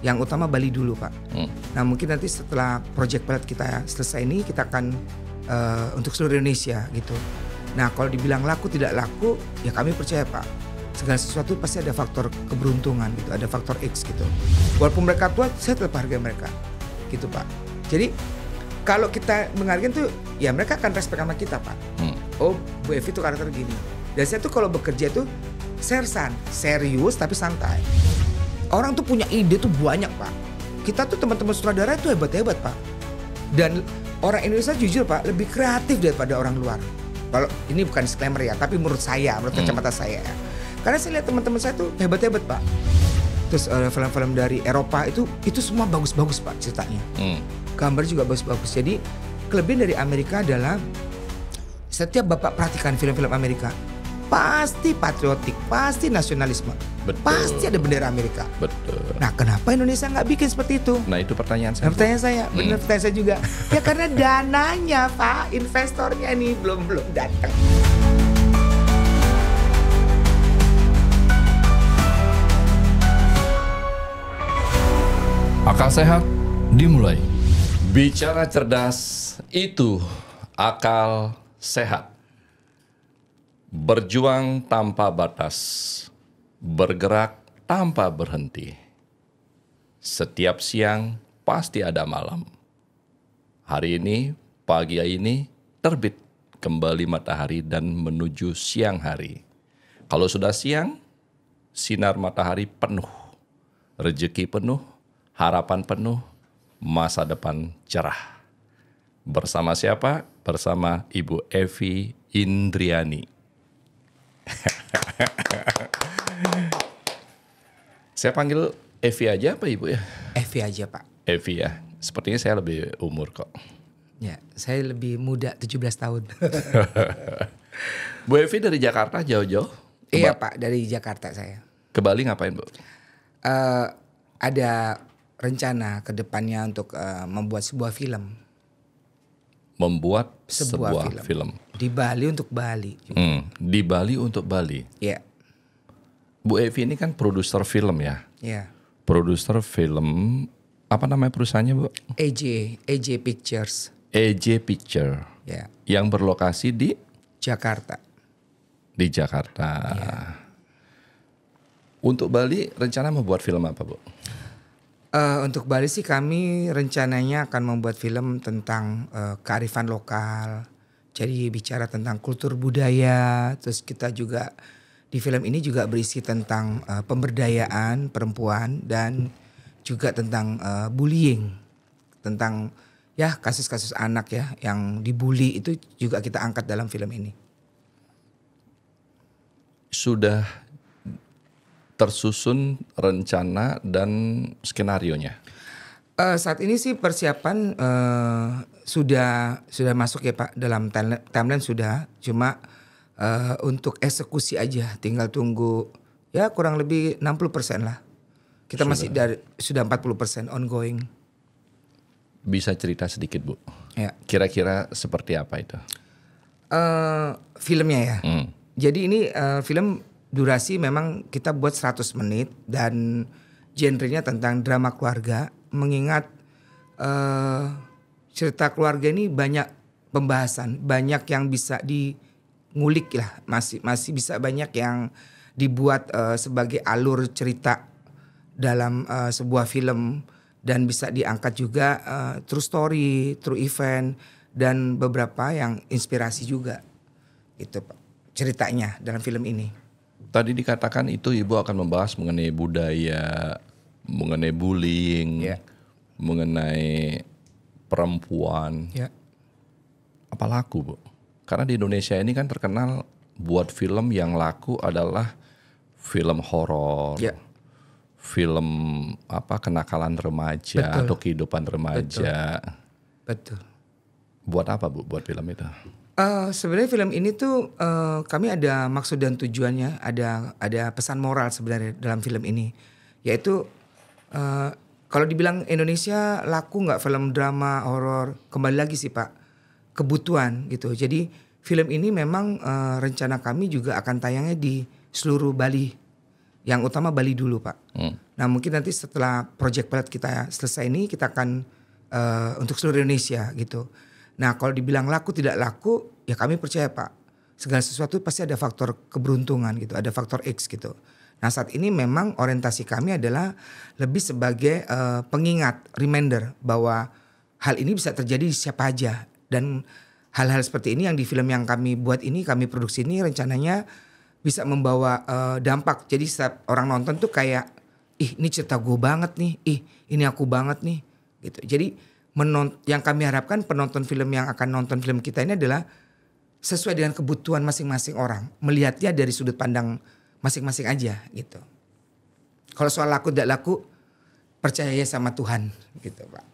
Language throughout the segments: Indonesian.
Yang utama Bali dulu Pak. Hmm. Nah mungkin nanti setelah project pilot kita selesai ini kita akan untuk seluruh Indonesia gitu. Nah kalau dibilang laku tidak laku ya kami percaya Pak. Segala sesuatu pasti ada faktor keberuntungan gitu, ada faktor X gitu. Walaupun mereka tua, saya tetap hargai mereka gitu Pak. Jadi kalau kita menghargai tuh ya mereka akan respect sama kita Pak. Oh Bu Evi tuh karakter gini. Dan saya tuh kalau bekerja tuh serius tapi santai. Orang tuh punya ide tuh banyak Pak. Kita tuh teman-teman sutradara itu hebat-hebat Pak. Dan orang Indonesia jujur Pak lebih kreatif daripada orang luar. Kalau ini bukan disclaimer ya, tapi menurut saya, menurut kacamata saya. Karena saya lihat teman-teman saya tuh hebat-hebat Pak. Terus film-film dari Eropa itu semua bagus-bagus Pak ceritanya. Gambar juga bagus-bagus. Jadi kelebihan dari Amerika adalah setiap Bapak perhatikan film-film Amerika pasti patriotik, pasti nasionalisme. Betul. Pasti ada bendera Amerika. Betul. Nah kenapa Indonesia nggak bikin seperti itu? Nah itu pertanyaan saya. Nah, pertanyaan saya, benar pertanyaan saya juga. Ya karena dananya Pak, investornya nih belum datang. Akal sehat dimulai. Bicara cerdas itu akal sehat. Berjuang tanpa batas, bergerak tanpa berhenti. Setiap siang pasti ada malam. Hari ini, pagi ini terbit kembali matahari dan menuju siang hari. Kalau sudah siang, sinar matahari penuh, rezeki penuh, harapan penuh, masa depan cerah. Bersama siapa? Bersama Ibu Evi Indriani. Saya panggil Evi aja apa Ibu ya? Evi aja Pak. Evi ya. Sepertinya saya lebih umur kok. Ya, saya lebih muda 17 tahun. Bu Evi dari Jakarta jauh-jauh? Iya Pak, dari Jakarta saya. Ke Bali ngapain Bu? Ada rencana ke depannya untuk membuat sebuah film. Membuat sebuah film. Di Bali untuk Bali. Di Bali untuk Bali. Iya. Bu Evi ini kan produser film ya? Iya. Produser film, apa namanya perusahaannya Bu? AJ Pictures. AJ Picture. Ya. Yang berlokasi di? Jakarta. Di Jakarta. Ya. Untuk Bali rencana membuat film apa Bu? Untuk Bali sih kami rencananya akan membuat film tentang kearifan lokal. Jadi bicara tentang kultur budaya. Terus kita juga di film ini juga berisi tentang pemberdayaan perempuan dan juga tentang bullying. Tentang ya kasus-kasus anak ya yang dibully itu juga kita angkat dalam film ini. Sudah tersusun rencana dan skenarionya? Saat ini sih persiapan sudah masuk ya Pak dalam timeline sudah, cuma untuk eksekusi aja tinggal tunggu ya kurang lebih 60% lah. Kita masih sudah 40% ongoing. Bisa cerita sedikit Bu? Ya. Kira-kira seperti apa itu? Filmnya ya. Jadi ini film durasi memang kita buat 100 menit dan genrenya tentang drama keluarga. Mengingat cerita keluarga ini banyak pembahasan, banyak yang bisa ngulik lah, masih bisa banyak yang dibuat sebagai alur cerita dalam sebuah film dan bisa diangkat juga true story, true event dan beberapa yang inspirasi juga itu Pak ceritanya dalam film ini. Tadi dikatakan itu Ibu akan membahas mengenai budaya, mengenai bullying, mengenai perempuan. Ya. Apa laku Bu? Karena di Indonesia ini kan terkenal buat film yang laku adalah film horor, film kenakalan remaja atau kehidupan remaja. Betul. Buat apa Bu? Buat film itu? Sebenarnya film ini tuh kami ada maksud dan tujuannya, ada pesan moral sebenarnya dalam film ini, yaitu kalau dibilang Indonesia laku nggak film drama horor, kembali lagi sih Pak kebutuhan gitu. Jadi film ini memang rencana kami juga akan tayangnya di seluruh Bali, yang utama Bali dulu Pak. Nah mungkin nanti setelah project pilot kita selesai ini kita akan untuk seluruh Indonesia gitu. Nah kalau dibilang laku tidak laku ya kami percaya Pak. Segala sesuatu pasti ada faktor keberuntungan gitu, ada faktor X gitu. Nah saat ini memang orientasi kami adalah lebih sebagai pengingat, reminder bahwa hal ini bisa terjadi di siapa aja. Dan hal-hal seperti ini yang di film yang kami buat ini, kami produksi ini rencananya bisa membawa dampak. Jadi setiap orang nonton tuh kayak, ih ini cerita gue banget nih, ih ini aku banget nih. Gitu. Jadi yang kami harapkan penonton film yang akan nonton film kita ini adalah sesuai dengan kebutuhan masing-masing orang. Melihatnya dari sudut pandang masing-masing aja gitu. Kalau soal laku tidak laku, percaya sama Tuhan gitu Pak.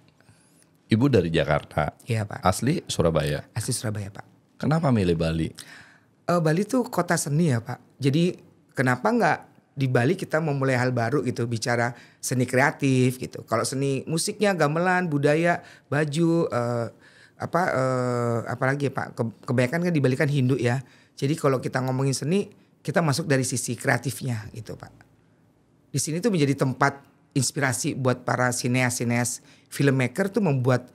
Ibu dari Jakarta. Iya Pak. Asli Surabaya. Asli Surabaya Pak. Kenapa milih Bali? Bali tuh kota seni ya Pak. Jadi kenapa nggak di Bali kita memulai hal baru gitu, bicara seni kreatif gitu. Kalau seni musiknya, gamelan, budaya, baju, apalagi ya Pak, kebanyakan kan di Bali kan Hindu ya. Jadi kalau kita ngomongin seni, kita masuk dari sisi kreatifnya gitu Pak. Di sini tuh menjadi tempat inspirasi buat para sineas filmmaker tuh membuat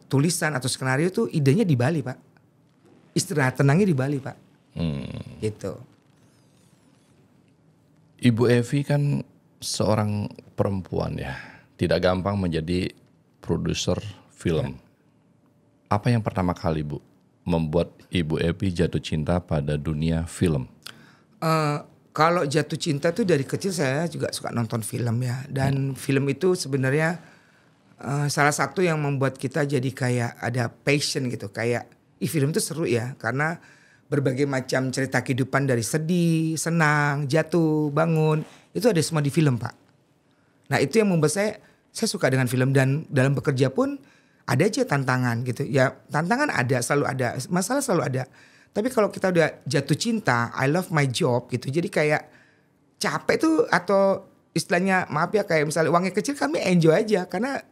tulisan atau skenario tuh idenya di Bali Pak. Istirahat tenangnya di Bali Pak. Gitu. Ibu Evi kan seorang perempuan ya, tidak gampang menjadi produser film. Apa yang pertama kali Bu membuat Ibu Evi jatuh cinta pada dunia film? Kalau jatuh cinta tuh dari kecil saya juga suka nonton film ya. Dan film itu sebenarnya salah satu yang membuat kita jadi kayak ada passion gitu. Kayak film itu seru ya karena berbagai macam cerita kehidupan dari sedih, senang, jatuh, bangun. Itu ada semua di film Pak. Nah itu yang membuat saya suka dengan film. Dan dalam bekerja pun ada aja tantangan gitu. Ya tantangan ada, selalu ada. Masalah selalu ada. Tapi kalau kita udah jatuh cinta, I love my job gitu. Jadi kayak capek tuh atau istilahnya maaf ya kayak misalnya uangnya kecil kami enjoy aja. Karena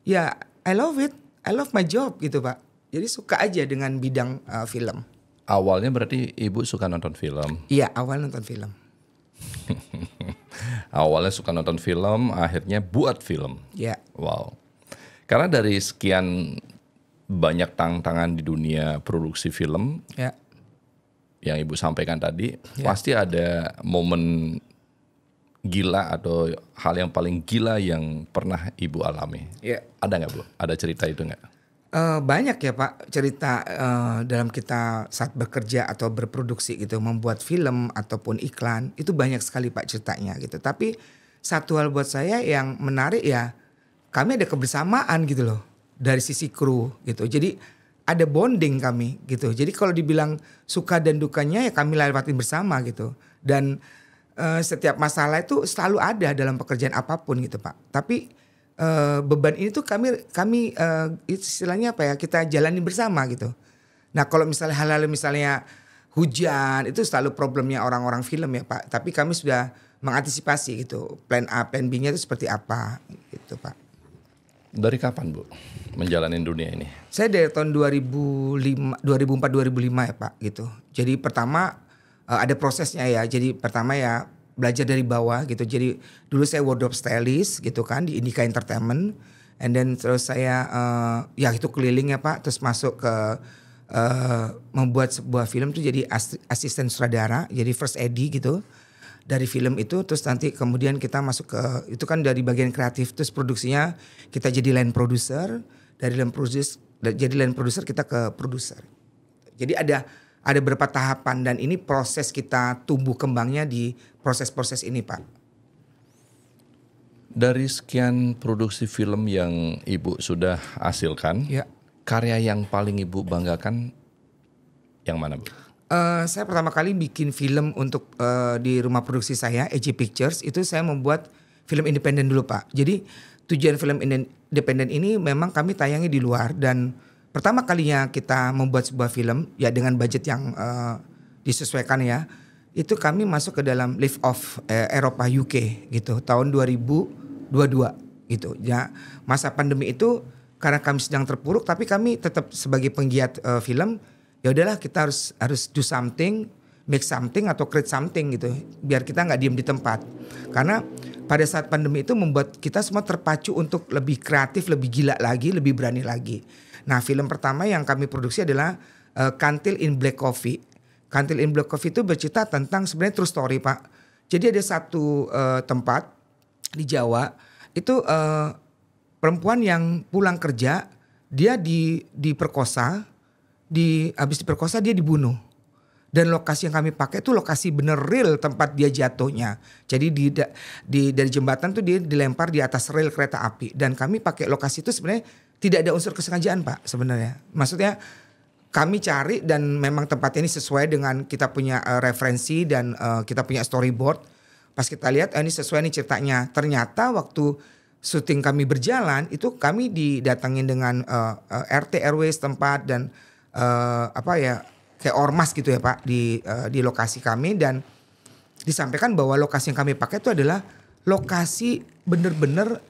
ya I love it, I love my job gitu Pak. Jadi suka aja dengan bidang film. Awalnya berarti Ibu suka nonton film? Iya awal nonton film. Awalnya suka nonton film, akhirnya buat film. Iya. Wow. Karena dari sekian banyak tantangan di dunia produksi film yang Ibu sampaikan tadi, pasti ada momen gila atau hal yang paling gila yang pernah Ibu alami. Ada nggak Bu? Ada cerita itu nggak? Banyak ya Pak cerita dalam kita saat bekerja atau berproduksi gitu, membuat film ataupun iklan itu banyak sekali Pak ceritanya gitu. Tapi satu hal buat saya yang menarik ya kami ada kebersamaan gitu loh dari sisi kru gitu. Jadi ada bonding kami gitu. Jadi kalau dibilang suka dan dukanya ya kami lewatin bersama gitu. Dan setiap masalah itu selalu ada dalam pekerjaan apapun gitu Pak. Tapi beban ini tuh kami istilahnya apa ya kita jalani bersama gitu. Nah kalau misalnya hal-hal misalnya hujan itu selalu problemnya orang-orang film ya Pak. Tapi kami sudah mengantisipasi gitu. Plan A, plan B-nya itu seperti apa gitu Pak. Dari kapan Bu menjalani dunia ini? Saya dari tahun 2004-2005 ya Pak gitu. Jadi pertama ada prosesnya ya. Jadi pertama ya belajar dari bawah gitu. Jadi dulu saya wardrobe stylist gitu kan di Indika Entertainment. And then terus saya ya itu keliling ya Pak. Terus masuk ke membuat sebuah film tuh jadi asisten sutradara. Jadi first AD gitu. Dari film itu terus nanti kemudian kita masuk ke itu kan dari bagian kreatif. Terus produksinya kita jadi line producer. Dari line producer kita ke produser. Jadi ada beberapa tahapan dan ini proses kita tumbuh kembangnya di proses-proses ini Pak. Dari sekian produksi film yang Ibu sudah hasilkan, karya yang paling Ibu banggakan yang mana Bu? Saya pertama kali bikin film untuk di rumah produksi saya, EJ Pictures, itu saya membuat film independen dulu Pak. Jadi tujuan film independen ini memang kami tayangi di luar dan pertama kalinya kita membuat sebuah film ya dengan budget yang disesuaikan ya. Itu kami masuk ke dalam lift off Eropa UK gitu tahun 2022 gitu. Ya masa pandemi itu karena kami sedang terpuruk tapi kami tetap sebagai penggiat film ya udahlah kita harus do something, make something atau create something gitu. Biar kita nggak diem di tempat. Karena pada saat pandemi itu membuat kita semua terpacu untuk lebih kreatif, lebih gila lagi, lebih berani lagi. Nah, film pertama yang kami produksi adalah Kantil in Black Coffee. Kantil in Black Coffee itu bercerita tentang sebenarnya true story, Pak. Jadi ada satu tempat di Jawa itu perempuan yang pulang kerja, dia diperkosa, habis diperkosa dia dibunuh. Dan lokasi yang kami pakai itu lokasi bener real tempat dia jatuhnya. Jadi dari jembatan tuh dia dilempar di atas rel kereta api. Dan kami pakai lokasi itu sebenarnya tidak ada unsur kesengajaan, Pak, sebenarnya. Maksudnya kami cari dan memang tempatnya ini sesuai dengan kita punya referensi dan kita punya storyboard. Pas kita lihat ini sesuai nih ceritanya. Ternyata waktu syuting kami berjalan itu kami didatangin dengan RT RW setempat dan kayak ormas gitu ya Pak di lokasi kami, dan disampaikan bahwa lokasi yang kami pakai itu adalah lokasi bener-bener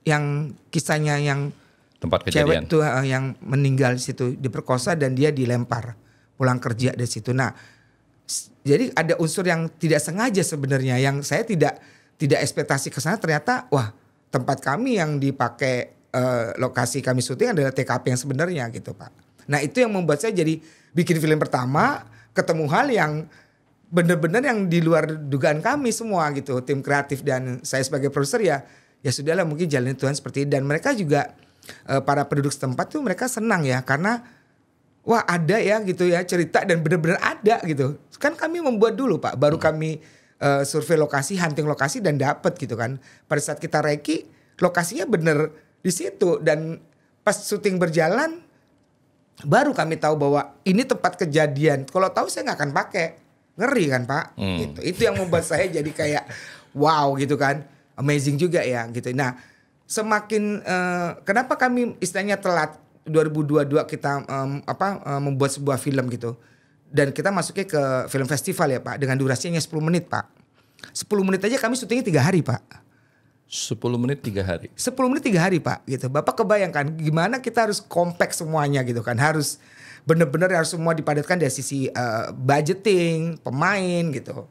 yang kisahnya yang tempat cewek kejadian tuh yang meninggal di situ, diperkosa dan dia dilempar pulang kerja dari situ. Nah, jadi ada unsur yang tidak sengaja sebenarnya yang saya tidak ekspektasi ke sana, ternyata wah tempat kami yang dipakai lokasi kami syuting adalah TKP yang sebenarnya gitu Pak. Nah itu yang membuat saya jadi bikin film pertama, ketemu hal yang benar-benar yang di luar dugaan kami semua gitu, tim kreatif dan saya sebagai produser ya sudahlah mungkin jalanin Tuhan seperti ini. Dan mereka juga para penduduk setempat tuh mereka senang ya karena wah ada ya gitu ya cerita dan benar-benar ada gitu. Kan kami membuat dulu Pak, baru kami survei lokasi, hunting lokasi dan dapat gitu kan. Pada saat kita reki lokasinya bener di situ, dan pas syuting berjalan baru kami tahu bahwa ini tempat kejadian. Kalau tahu saya nggak akan pakai, ngeri kan Pak. Gitu. Itu yang membuat saya jadi kayak wow gitu kan, amazing juga ya gitu. Nah semakin kenapa kami istilahnya telat 2022 kita membuat sebuah film gitu, dan kita masuknya ke film festival ya Pak dengan durasinya 10 menit Pak. 10 menit aja kami syutingnya 3 hari Pak. 10 menit 3 hari. 10 menit 3 hari Pak gitu. Bapak kebayangkan gimana kita harus compact semuanya gitu kan. Harus benar-benar harus semua dipadatkan dari sisi budgeting, pemain gitu.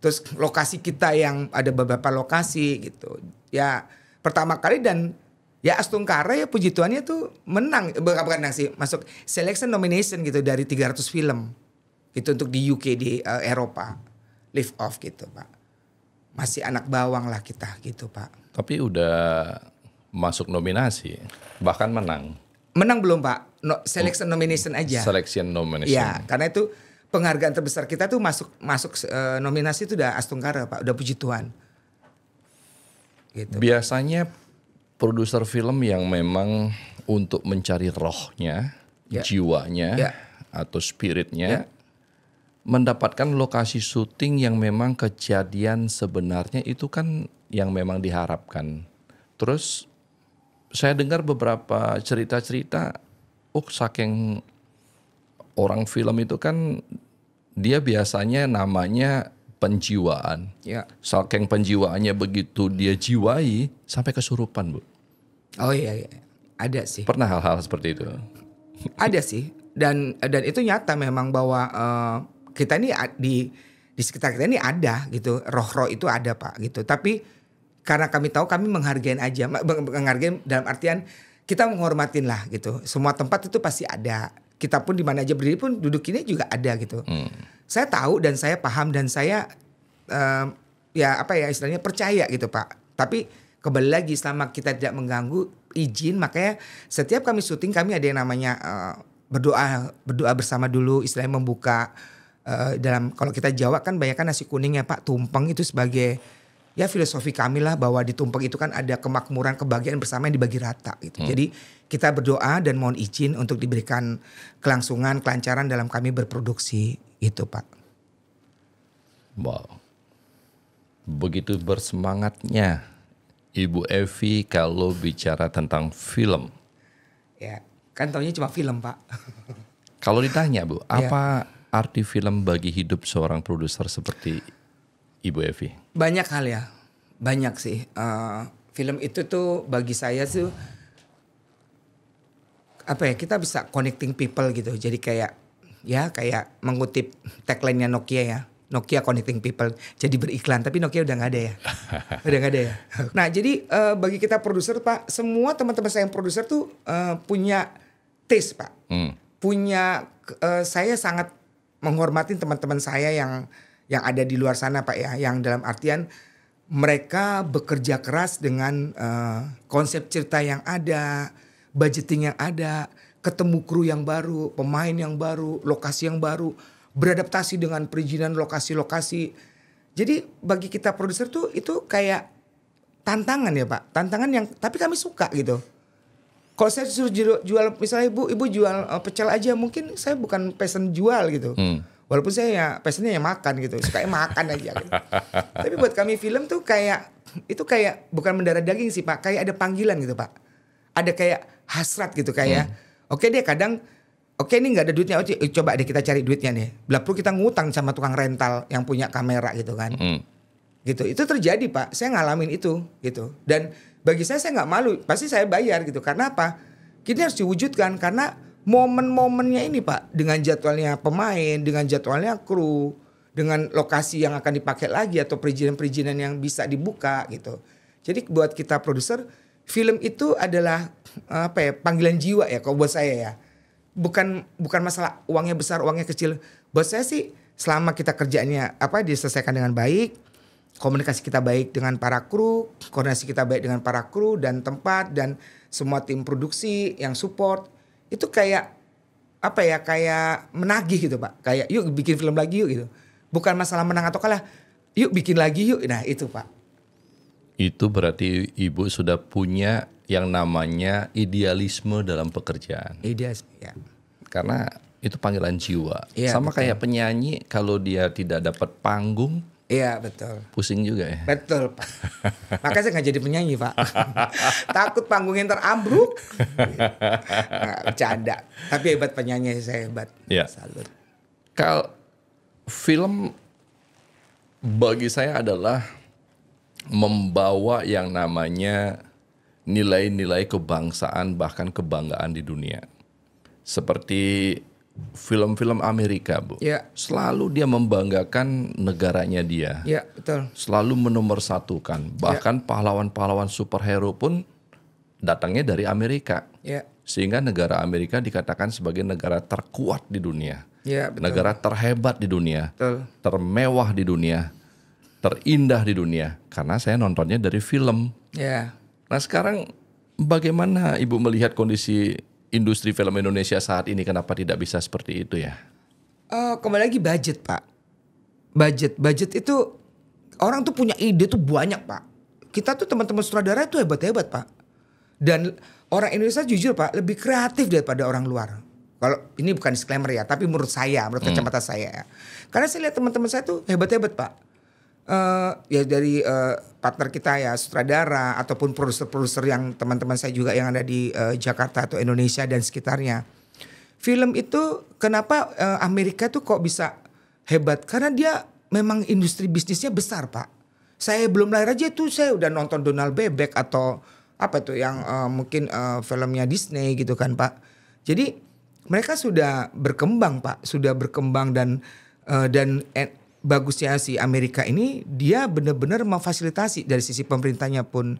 Terus lokasi kita yang ada beberapa lokasi gitu. Ya pertama kali dan ya Astungkara ya puji Tuhannya tuh menang. Bukan menang sih, masuk selection nomination gitu dari 300 film. Gitu untuk di UK di Eropa. Live off gitu Pak. Masih anak bawang lah kita gitu Pak. Tapi udah masuk nominasi, bahkan menang. Menang belum Pak? Selection nomination aja. Selection nomination. Ya, karena itu penghargaan terbesar kita tuh masuk nominasi itu udah Astungkara Pak, udah puji Tuhan. Gitu. Biasanya produser film yang memang untuk mencari rohnya, jiwanya, atau spiritnya, mendapatkan lokasi syuting yang memang kejadian sebenarnya itu kan yang memang diharapkan. Terus saya dengar beberapa cerita-cerita, saking orang film itu kan dia biasanya namanya penjiwaan. Ya. Saking penjiwaannya begitu dia jiwai sampai kesurupan Bu. Oh iya, ada sih. Pernah hal-hal seperti itu? Ada sih, dan itu nyata memang bahwa kita ini di sekitar kita ini ada gitu, roh-roh itu ada Pak gitu. Tapi karena kami tahu kami menghargain aja, menghargain dalam artian kita menghormatin lah gitu. Semua tempat itu pasti ada. Kita pun di mana aja berdiri pun duduk ini juga ada gitu. Saya tahu dan saya paham dan saya istilahnya percaya gitu Pak. Tapi kembali lagi selama kita tidak mengganggu izin, makanya setiap kami syuting kami ada yang namanya berdoa bersama dulu, istilahnya membuka. Dalam kalau kita Jawa kan banyak kan nasi kuning ya Pak, tumpeng itu sebagai ya filosofi kami lah bahwa di tumpeng itu kan ada kemakmuran, kebahagiaan bersama yang dibagi rata gitu. Jadi kita berdoa dan mohon izin untuk diberikan kelangsungan, kelancaran dalam kami berproduksi gitu Pak. Wow, begitu bersemangatnya Ibu Evi kalau bicara tentang film. Ya kan taunya cuma film Pak. Kalau ditanya Bu, apa arti film bagi hidup seorang produser seperti Ibu Evi? Banyak hal ya, banyak sih. Film itu tuh bagi saya tuh kita bisa connecting people gitu. Jadi kayak mengutip tagline-nya Nokia ya. Nokia Connecting People jadi beriklan, tapi Nokia udah nggak ada ya. Udah nggak ada ya. Nah jadi bagi kita produser Pak, semua teman-teman saya yang produser tuh punya taste Pak. Punya saya sangat menghormati teman-teman saya yang ada di luar sana Pak ya, yang dalam artian mereka bekerja keras dengan konsep cerita yang ada, budgeting yang ada, ketemu kru yang baru, pemain yang baru, lokasi yang baru, beradaptasi dengan perizinan lokasi-lokasi. Jadi bagi kita produser tuh itu kayak tantangan ya Pak, tantangan yang tapi kami suka gitu. Kalau saya suruh jual misalnya ibu jual pecel aja, mungkin saya bukan passion jual gitu. Walaupun saya ya passionnya ya makan gitu, sukanya makan aja gitu. Tapi buat kami film tuh kayak itu kayak bukan mendarah daging sih Pak, kayak ada panggilan gitu Pak. Ada kayak hasrat gitu kayak oke deh kadang oke ini nggak ada duitnya, coba deh kita cari duitnya nih. Bila perlu kita ngutang sama tukang rental yang punya kamera gitu kan. Gitu. Itu terjadi Pak. Saya ngalamin itu gitu. Dan bagi saya nggak malu. Pasti saya bayar gitu. Karena apa? Kita harus diwujudkan karena momen-momennya ini Pak. Dengan jadwalnya pemain, dengan jadwalnya kru, dengan lokasi yang akan dipakai lagi atau perizinan-perizinan yang bisa dibuka gitu. Jadi buat kita produser, film itu adalah apa ya, panggilan jiwa ya kalau buat saya ya. Bukan masalah uangnya besar, uangnya kecil. Buat saya sih selama kita kerjanya diselesaikan dengan baik, komunikasi kita baik dengan para kru, koordinasi kita baik dengan para kru dan tempat dan semua tim produksi yang support, itu kayak kayak menagih gitu Pak. Kayak yuk bikin film lagi yuk gitu. Bukan masalah menang atau kalah, yuk bikin lagi yuk. Nah itu Pak. Itu berarti Ibu sudah punya yang namanya idealisme dalam pekerjaan. Idealisme ya. Karena itu panggilan jiwa. Ya, sama betul. kayak penyanyi kalau dia tidak dapat panggung. Iya betul. Pusing juga ya. Betul Pak. Makanya saya gak jadi penyanyi Pak. Takut panggungnya terambruk. Nggak, bercanda. Tapi hebat penyanyi, saya hebat. Ya. Salut. Kalau film bagi saya adalah membawa yang namanya nilai-nilai kebangsaan bahkan kebanggaan di dunia. Seperti film-film Amerika, Bu. Ya. Selalu dia membanggakan negaranya dia. Ya, betul. Selalu menomorsatukan. Bahkan pahlawan-pahlawan superhero pun datangnya dari Amerika. Ya. Sehingga negara Amerika dikatakan sebagai negara terkuat di dunia. Ya, betul. Negara terhebat di dunia. Betul. Termewah di dunia. Terindah di dunia. Karena saya nontonnya dari film. Ya. Nah sekarang bagaimana Ibu melihat kondisi industri film Indonesia saat ini, kenapa tidak bisa seperti itu ya? Kembali lagi budget Pak. Budget itu orang tuh punya ide tuh banyak Pak. Kita tuh teman-teman sutradara itu hebat-hebat Pak. Dan orang Indonesia jujur Pak lebih kreatif daripada orang luar. Kalau ini bukan disclaimer ya, tapi menurut saya, menurut kacamata saya ya. Karena saya lihat teman-teman saya tuh hebat-hebat Pak. Ya dari partner kita ya sutradara ataupun produser-produser yang teman-teman saya juga yang ada di Jakarta atau Indonesia dan sekitarnya. Film itu kenapa Amerika tuh kok bisa hebat? Karena dia memang industri bisnisnya besar Pak. Saya belum lahir aja tuh saya udah nonton Donald Bebek atau apa tuh yang mungkin filmnya Disney gitu kan Pak. Jadi mereka sudah berkembang Pak, sudah berkembang dan bagusnya si Amerika ini dia benar-benar memfasilitasi dari sisi pemerintahnya pun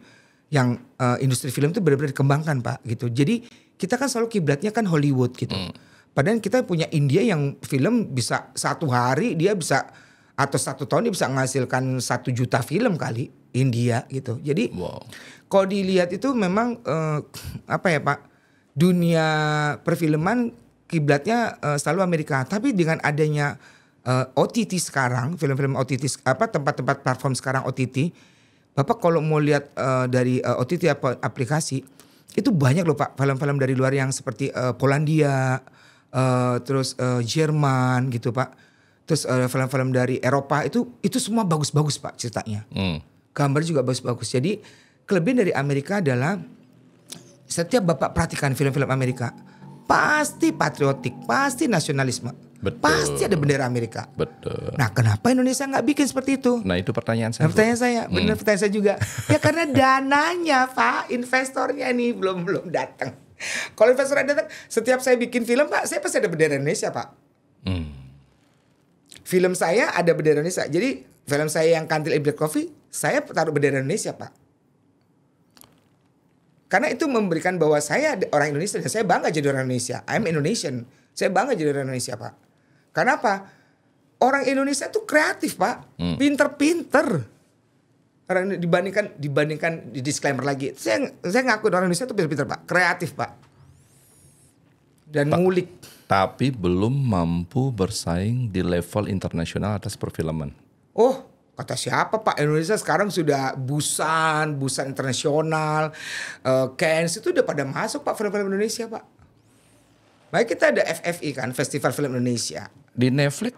yang industri film itu benar-benar dikembangkan Pak gitu. Jadi kita kan selalu kiblatnya kan Hollywood gitu. Padahal kita punya India yang film bisa satu hari dia bisa atau 1 tahun dia bisa menghasilkan 1 juta film kali India gitu. Jadi kalau dilihat itu memang apa ya Pak, dunia perfilman kiblatnya selalu Amerika. Tapi dengan adanya OTT sekarang, film-film OTT tempat-tempat platform sekarang OTT, Bapak kalau mau lihat dari OTT aplikasi itu banyak loh Pak film-film dari luar yang seperti Polandia, terus Jerman gitu Pak, terus film-film dari Eropa itu semua bagus-bagus Pak ceritanya, gambar juga bagus-bagus. Jadi kelebihan dari Amerika adalah setiap Bapak perhatikan film-film Amerika pasti patriotik, pasti nasionalisme. Betul. Pasti ada bendera Amerika. Betul. Nah kenapa Indonesia gak bikin seperti itu? Nah itu pertanyaan saya. Pertanyaan saya, benar pertanyaan saya juga. Ya karena dananya Pak, investornya nih belum datang. Kalau investornya datang, setiap saya bikin film Pak, saya pasti ada bendera Indonesia Pak. film saya ada bendera Indonesia. Jadi film saya yang Kantil Black Coffee, saya taruh bendera Indonesia, Pak. Karena itu memberikan bahwa saya orang Indonesia dan saya bangga jadi orang Indonesia. I'm Indonesian. Saya bangga jadi orang Indonesia, Pak. Karena apa? Orang Indonesia tuh kreatif, Pak. Pinter-pinter. Orang dibandingkan di disclaimer lagi. Saya ngaku orang Indonesia tuh pinter-pinter, Pak. Kreatif, Pak. Dan ngulik. Tapi belum mampu bersaing di level internasional atas perfilman. Oh, kata siapa, Pak? Indonesia sekarang sudah Busan internasional, Cannes itu udah pada masuk, Pak, film-film Indonesia, Pak. Baik, kita ada FFI kan, Festival Film Indonesia. Di Netflix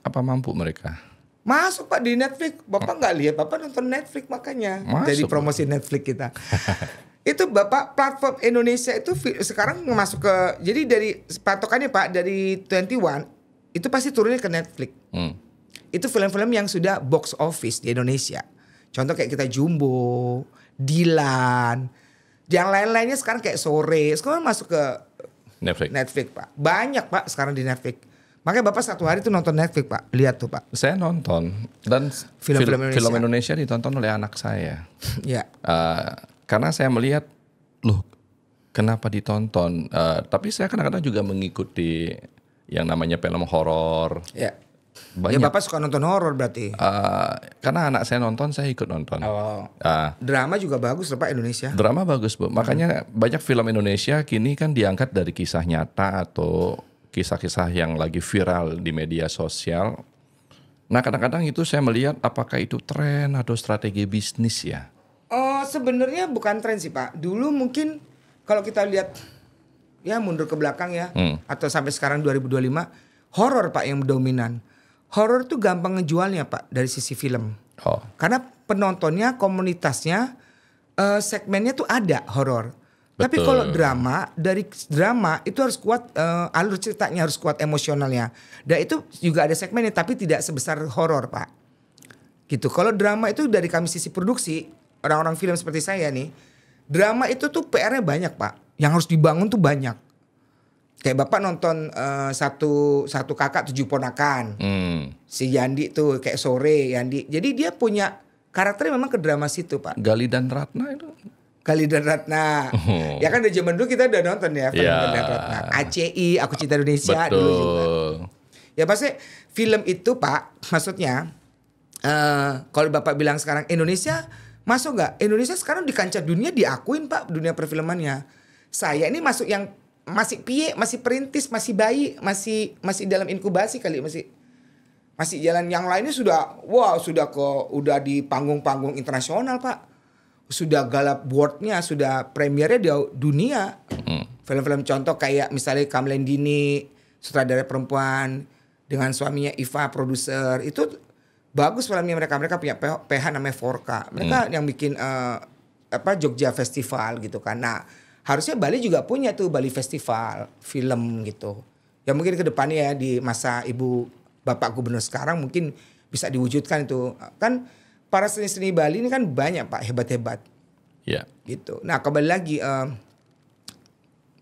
apa mampu mereka? Masuk, Pak, di Netflix. Bapak nggak lihat, Bapak nonton Netflix makanya. Masuk, jadi promosi Netflix kita. Itu Bapak platform Indonesia itu sekarang masuk ke, jadi dari patokannya, Pak, dari 21 itu pasti turunnya ke Netflix. Itu film-film yang sudah box office di Indonesia. Contoh kayak kita Jumbo, Dilan, yang lain-lainnya sekarang kayak Sore, sekarang masuk ke Netflix, Pak. Banyak, Pak, sekarang di Netflix. Makanya Bapak satu hari tuh nonton Netflix, Pak. Lihat tuh, Pak. Saya nonton dan film Indonesia ditonton oleh anak saya. Ya. Karena saya melihat, loh, kenapa ditonton? Tapi saya kadang-kadang juga mengikuti yang namanya film horor. Ya. Banyak. Ya, Bapak suka nonton horor berarti. Karena anak saya nonton, saya ikut nonton. Oh. Drama juga bagus loh, Pak, Indonesia. Drama bagus, Bu. Makanya banyak film Indonesia kini kan diangkat dari kisah nyata atau kisah-kisah yang lagi viral di media sosial. Nah, kadang-kadang itu saya melihat apakah itu tren atau strategi bisnis ya? Sebenarnya bukan tren sih, Pak. Dulu mungkin kalau kita lihat ya mundur ke belakang ya, atau sampai sekarang 2025, horor, Pak, yang dominan. Horor tuh gampang ngejualnya, Pak, dari sisi film. Karena penontonnya, komunitasnya, segmennya tuh ada horor. Tapi kalau drama, dari drama itu harus kuat, alur ceritanya harus kuat, emosionalnya. Dan itu juga ada segmennya, tapi tidak sebesar horor, Pak. Gitu. Kalau drama itu dari kami sisi produksi, orang-orang film seperti saya nih, drama itu tuh PR-nya banyak, Pak. Yang harus dibangun tuh banyak. Kayak Bapak nonton satu kakak 7 ponakan. Si Yandi tuh kayak Sore, Yandi. Jadi dia punya karakternya memang ke drama situ, Pak. Gali dan Ratna itu. Gali dan Ratna. Ya kan dari zaman dulu kita udah nonton ya film Gali dan Ratna. ACI, Aku Cinta Indonesia. Betul. Dulu juga. Ya pasti film itu, Pak, maksudnya kalau Bapak bilang sekarang Indonesia masuk nggak? Indonesia sekarang di kancah dunia diakuin, Pak, dunia perfilmannya. Saya ini masuk yang masih masih perintis, masih bayi, masih dalam inkubasi kali, masih jalan. Yang lainnya udah di panggung-panggung internasional, Pak. Sudah galap boardnya, sudah premiernya di dunia. Film-film contoh kayak misalnya Kamlendini, sutradara perempuan, dengan suaminya Iva, produser. Itu bagus filmnya mereka. Mereka punya PH namanya Forka. Mereka yang bikin Jogja Festival gitu kan. Nah, harusnya Bali juga punya tuh Bali Festival film gitu. Ya mungkin ke depannya ya di masa Bapak Gubernur sekarang mungkin bisa diwujudkan itu. Kan para seni-seni Bali ini kan banyak, Pak, hebat-hebat. Iya. Gitu. Nah, kembali lagi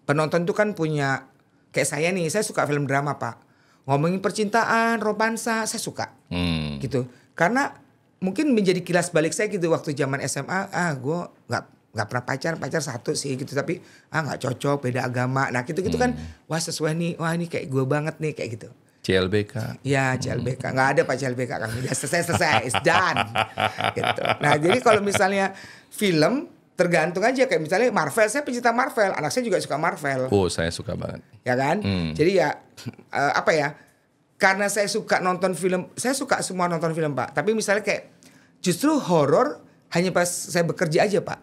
penonton itu kan punya, kayak saya nih, saya suka film drama, Pak. Ngomongin percintaan, romansa, saya suka. Gitu. Karena mungkin menjadi kilas balik saya gitu waktu zaman SMA, gue nggak pernah pacar satu sih gitu, tapi nggak cocok, beda agama. Nah, gitu-gitu kan, wah sesuai nih, wah ini kayak gue banget nih, kayak gitu. CLBK. Ya, CLBK. Nggak ada, Pak, CLBK kan. Udah selesai. It's done. Gitu. Nah, jadi kalau misalnya film tergantung aja. Kayak misalnya Marvel. Saya pencinta Marvel. Anak saya juga suka Marvel. Oh, saya suka banget. Ya kan? Jadi ya, karena saya suka nonton film. Saya suka semua nonton film, Pak. Tapi misalnya kayak justru horor hanya pas saya bekerja aja, Pak.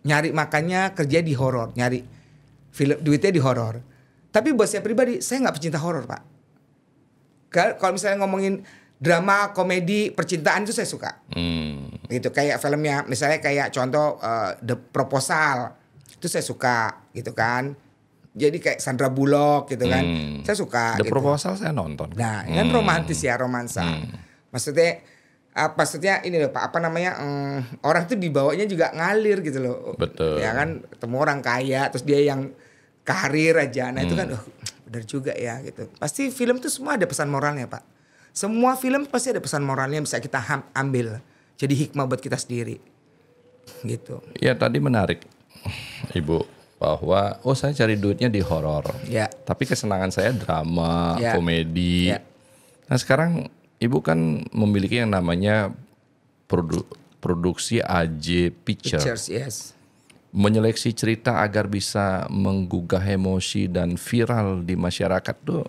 Nyari makannya kerja di horor. Nyari film, duitnya di horor. Tapi buat saya pribadi, saya nggak pecinta horor, Pak. Kalau misalnya ngomongin drama, komedi, percintaan itu saya suka. Gitu, kayak filmnya, misalnya kayak contoh The Proposal, itu saya suka, gitu kan. Jadi kayak Sandra Bullock, gitu kan. Saya suka. The gitu. Proposal saya nonton. Nah, ini kan romantis ya, romansa. Maksudnya ini loh, Pak, orang tuh dibawanya juga ngalir gitu loh. Betul. Ya kan, ketemu orang kaya, terus dia yang karir aja. Nah itu kan, benar juga ya gitu. Pasti film tuh semua ada pesan moralnya, Pak. Semua film pasti ada pesan moralnya yang bisa kita ambil. Jadi hikmah buat kita sendiri. Gitu. Ya tadi menarik Ibu bahwa saya cari duitnya di horor. Ya. Tapi kesenangan saya drama, komedi. Ya. Nah sekarang Ibu kan memiliki yang namanya produksi AJ Pictures, yes. Menyeleksi cerita agar bisa menggugah emosi dan viral di masyarakat tuh.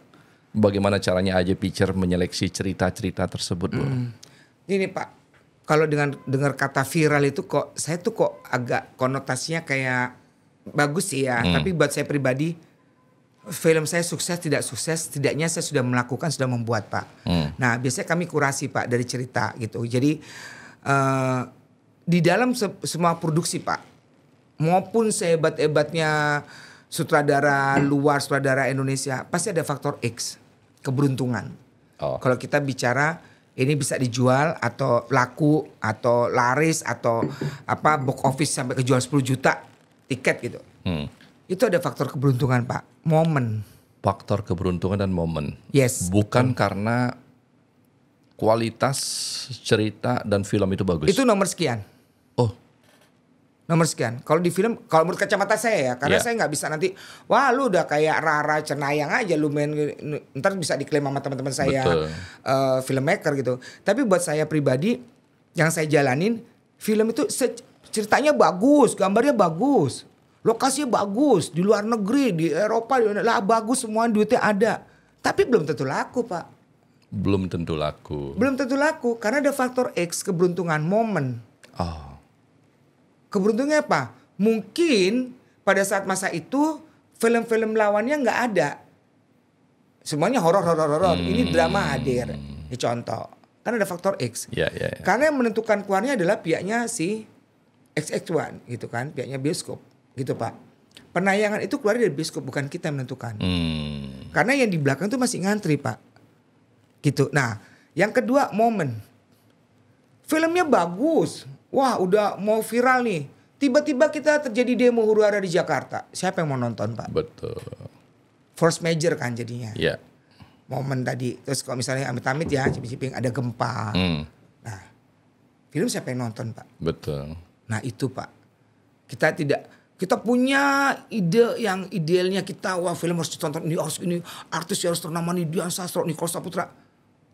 Bagaimana caranya AJ Picture menyeleksi cerita-cerita tersebut, Bu? Ini Pak, kalau dengan dengar kata viral itu saya tuh agak konotasinya kayak bagus sih ya. Tapi buat saya pribadi, film saya sukses tidak sukses, setidaknya saya sudah melakukan, sudah membuat Pak. Nah biasanya kami kurasi Pak dari cerita gitu. Jadi di dalam semua produksi Pak, maupun sehebat-hebatnya sutradara luar, sutradara Indonesia, pasti ada faktor X, keberuntungan. Kalau kita bicara ini bisa dijual atau laku atau laris atau box office sampai kejual 10 juta tiket gitu. Itu ada faktor keberuntungan Pak, momen. Faktor keberuntungan dan momen. Yes. Bukan karena kualitas cerita dan film itu bagus. Itu nomor sekian. Nomor sekian. Kalau di film, kalau menurut kacamata saya ya, karena saya nggak bisa nanti, wah lu udah kayak Rara Cenayang aja lu main, ntar bisa diklaim sama teman-teman saya filmmaker gitu. Tapi buat saya pribadi, yang saya jalanin, film itu ceritanya bagus, gambarnya bagus, lokasinya bagus, di luar negeri, di Eropa, lah bagus semua, duitnya ada. Tapi belum tentu laku Pak. Belum tentu laku. Belum tentu laku, karena ada faktor X, keberuntungan, momen. Keberuntungannya apa? Mungkin pada saat masa itu film-film lawannya nggak ada. Semuanya horor. Ini drama hadir. Ini contoh. Kan ada faktor X. Karena yang menentukan keluarnya adalah pihaknya si XX1 gitu kan. Pihaknya bioskop gitu Pak. Penayangan itu keluar dari bioskop, bukan kita yang menentukan. Karena yang di belakang itu masih ngantri Pak. Gitu. Nah yang kedua momen. Filmnya bagus. Wah udah mau viral nih. Tiba-tiba kita terjadi demo huru-hara di Jakarta. Siapa yang mau nonton Pak? Betul. Force major kan jadinya. Iya. Momen tadi. Terus kalau misalnya amit-amit ya, ciping-ciping ada gempa. Nah film siapa yang nonton Pak? Betul. Nah itu Pak. Kita punya ide yang idealnya kita. Wah film harus ditonton. Ini artis harus ternama nih. Dian Sastro, Nicole Saputra.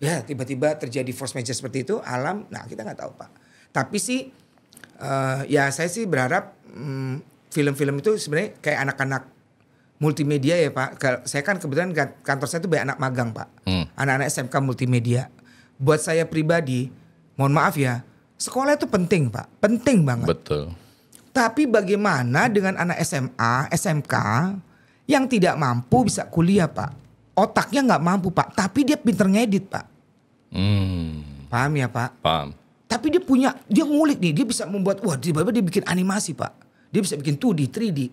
Ya tiba-tiba terjadi force major seperti itu. Alam, nah kita gak tahu Pak. Tapi sih ya saya sih berharap film-film itu sebenarnya kayak anak-anak multimedia ya Pak. Saya kan kebetulan kantor saya itu banyak anak magang Pak. Anak-anak SMK multimedia. Buat saya pribadi, mohon maaf ya, sekolah itu penting Pak. Penting banget. Betul. Tapi bagaimana dengan anak SMA, SMK yang tidak mampu bisa kuliah Pak. Otaknya gak mampu Pak, tapi dia pinter ngedit Pak. Paham ya Pak? Paham. Tapi dia ngulik nih, dia bisa membuat, tiba-tiba dia bikin animasi Pak. Dia bisa bikin 2D, 3D.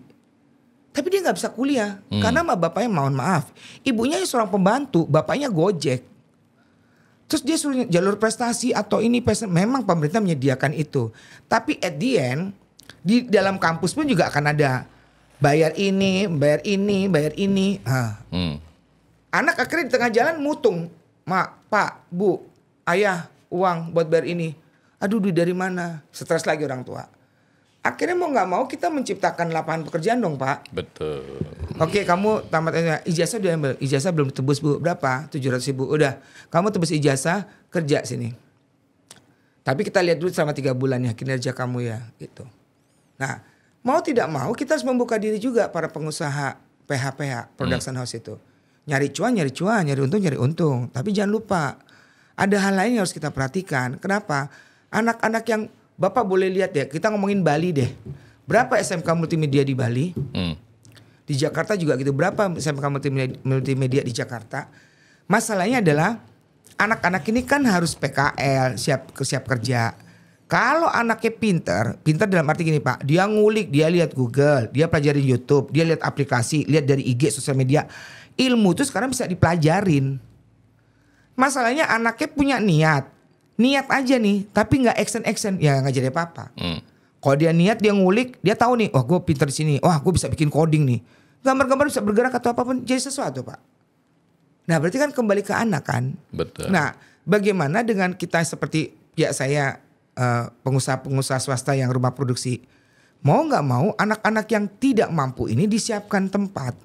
Tapi dia gak bisa kuliah. Karena bapaknya mohon maaf. Ibunya seorang pembantu, bapaknya Gojek. Terus dia suruh jalur prestasi atau ini, memang pemerintah menyediakan itu. Tapi at the end, di dalam kampus pun juga akan ada bayar ini. Anak akhirnya di tengah jalan mutung. Mak, Pak, Bu, Ayah, uang buat bayar ini. Aduh duit dari mana? Stres lagi orang tua. Akhirnya mau gak mau kita menciptakan lapangan pekerjaan dong Pak. Betul. Oke kamu tamat ijazah udah ambil. Ijazah belum tebus Bu. Berapa? 700.000. Udah. Kamu tebus ijazah kerja sini. Tapi kita lihat dulu selama 3 bulan ya kinerja kamu ya. Gitu. Nah mau tidak mau kita harus membuka diri juga para pengusaha PH production house itu. Nyari cuan, nyari untung. Tapi jangan lupa. Ada hal lain yang harus kita perhatikan. Kenapa? Anak-anak yang Bapak boleh lihat ya. Kita ngomongin Bali deh. Berapa SMK multimedia di Bali? Di Jakarta juga gitu. Berapa SMK multimedia di Jakarta? Masalahnya adalah anak-anak ini kan harus PKL, siap kerja. Kalau anaknya pinter dalam arti gini Pak. Dia ngulik, dia lihat Google, dia pelajari YouTube, dia lihat aplikasi, lihat dari IG, sosial media. Ilmu itu sekarang bisa dipelajarin. Masalahnya anaknya punya niat aja nih, tapi nggak action, ya nggak jadi apa-apa. Kalau dia niat, dia ngulik, dia tahu nih, wah gue pinter di sini, wah gue bisa bikin coding nih, gambar-gambar bisa bergerak atau apapun, jadi sesuatu Pak. Nah berarti kan kembali ke anak kan. Betul. Nah bagaimana dengan kita seperti ya saya pengusaha-pengusaha swasta yang rumah produksi. Mau nggak mau anak-anak yang tidak mampu ini disiapkan tempat.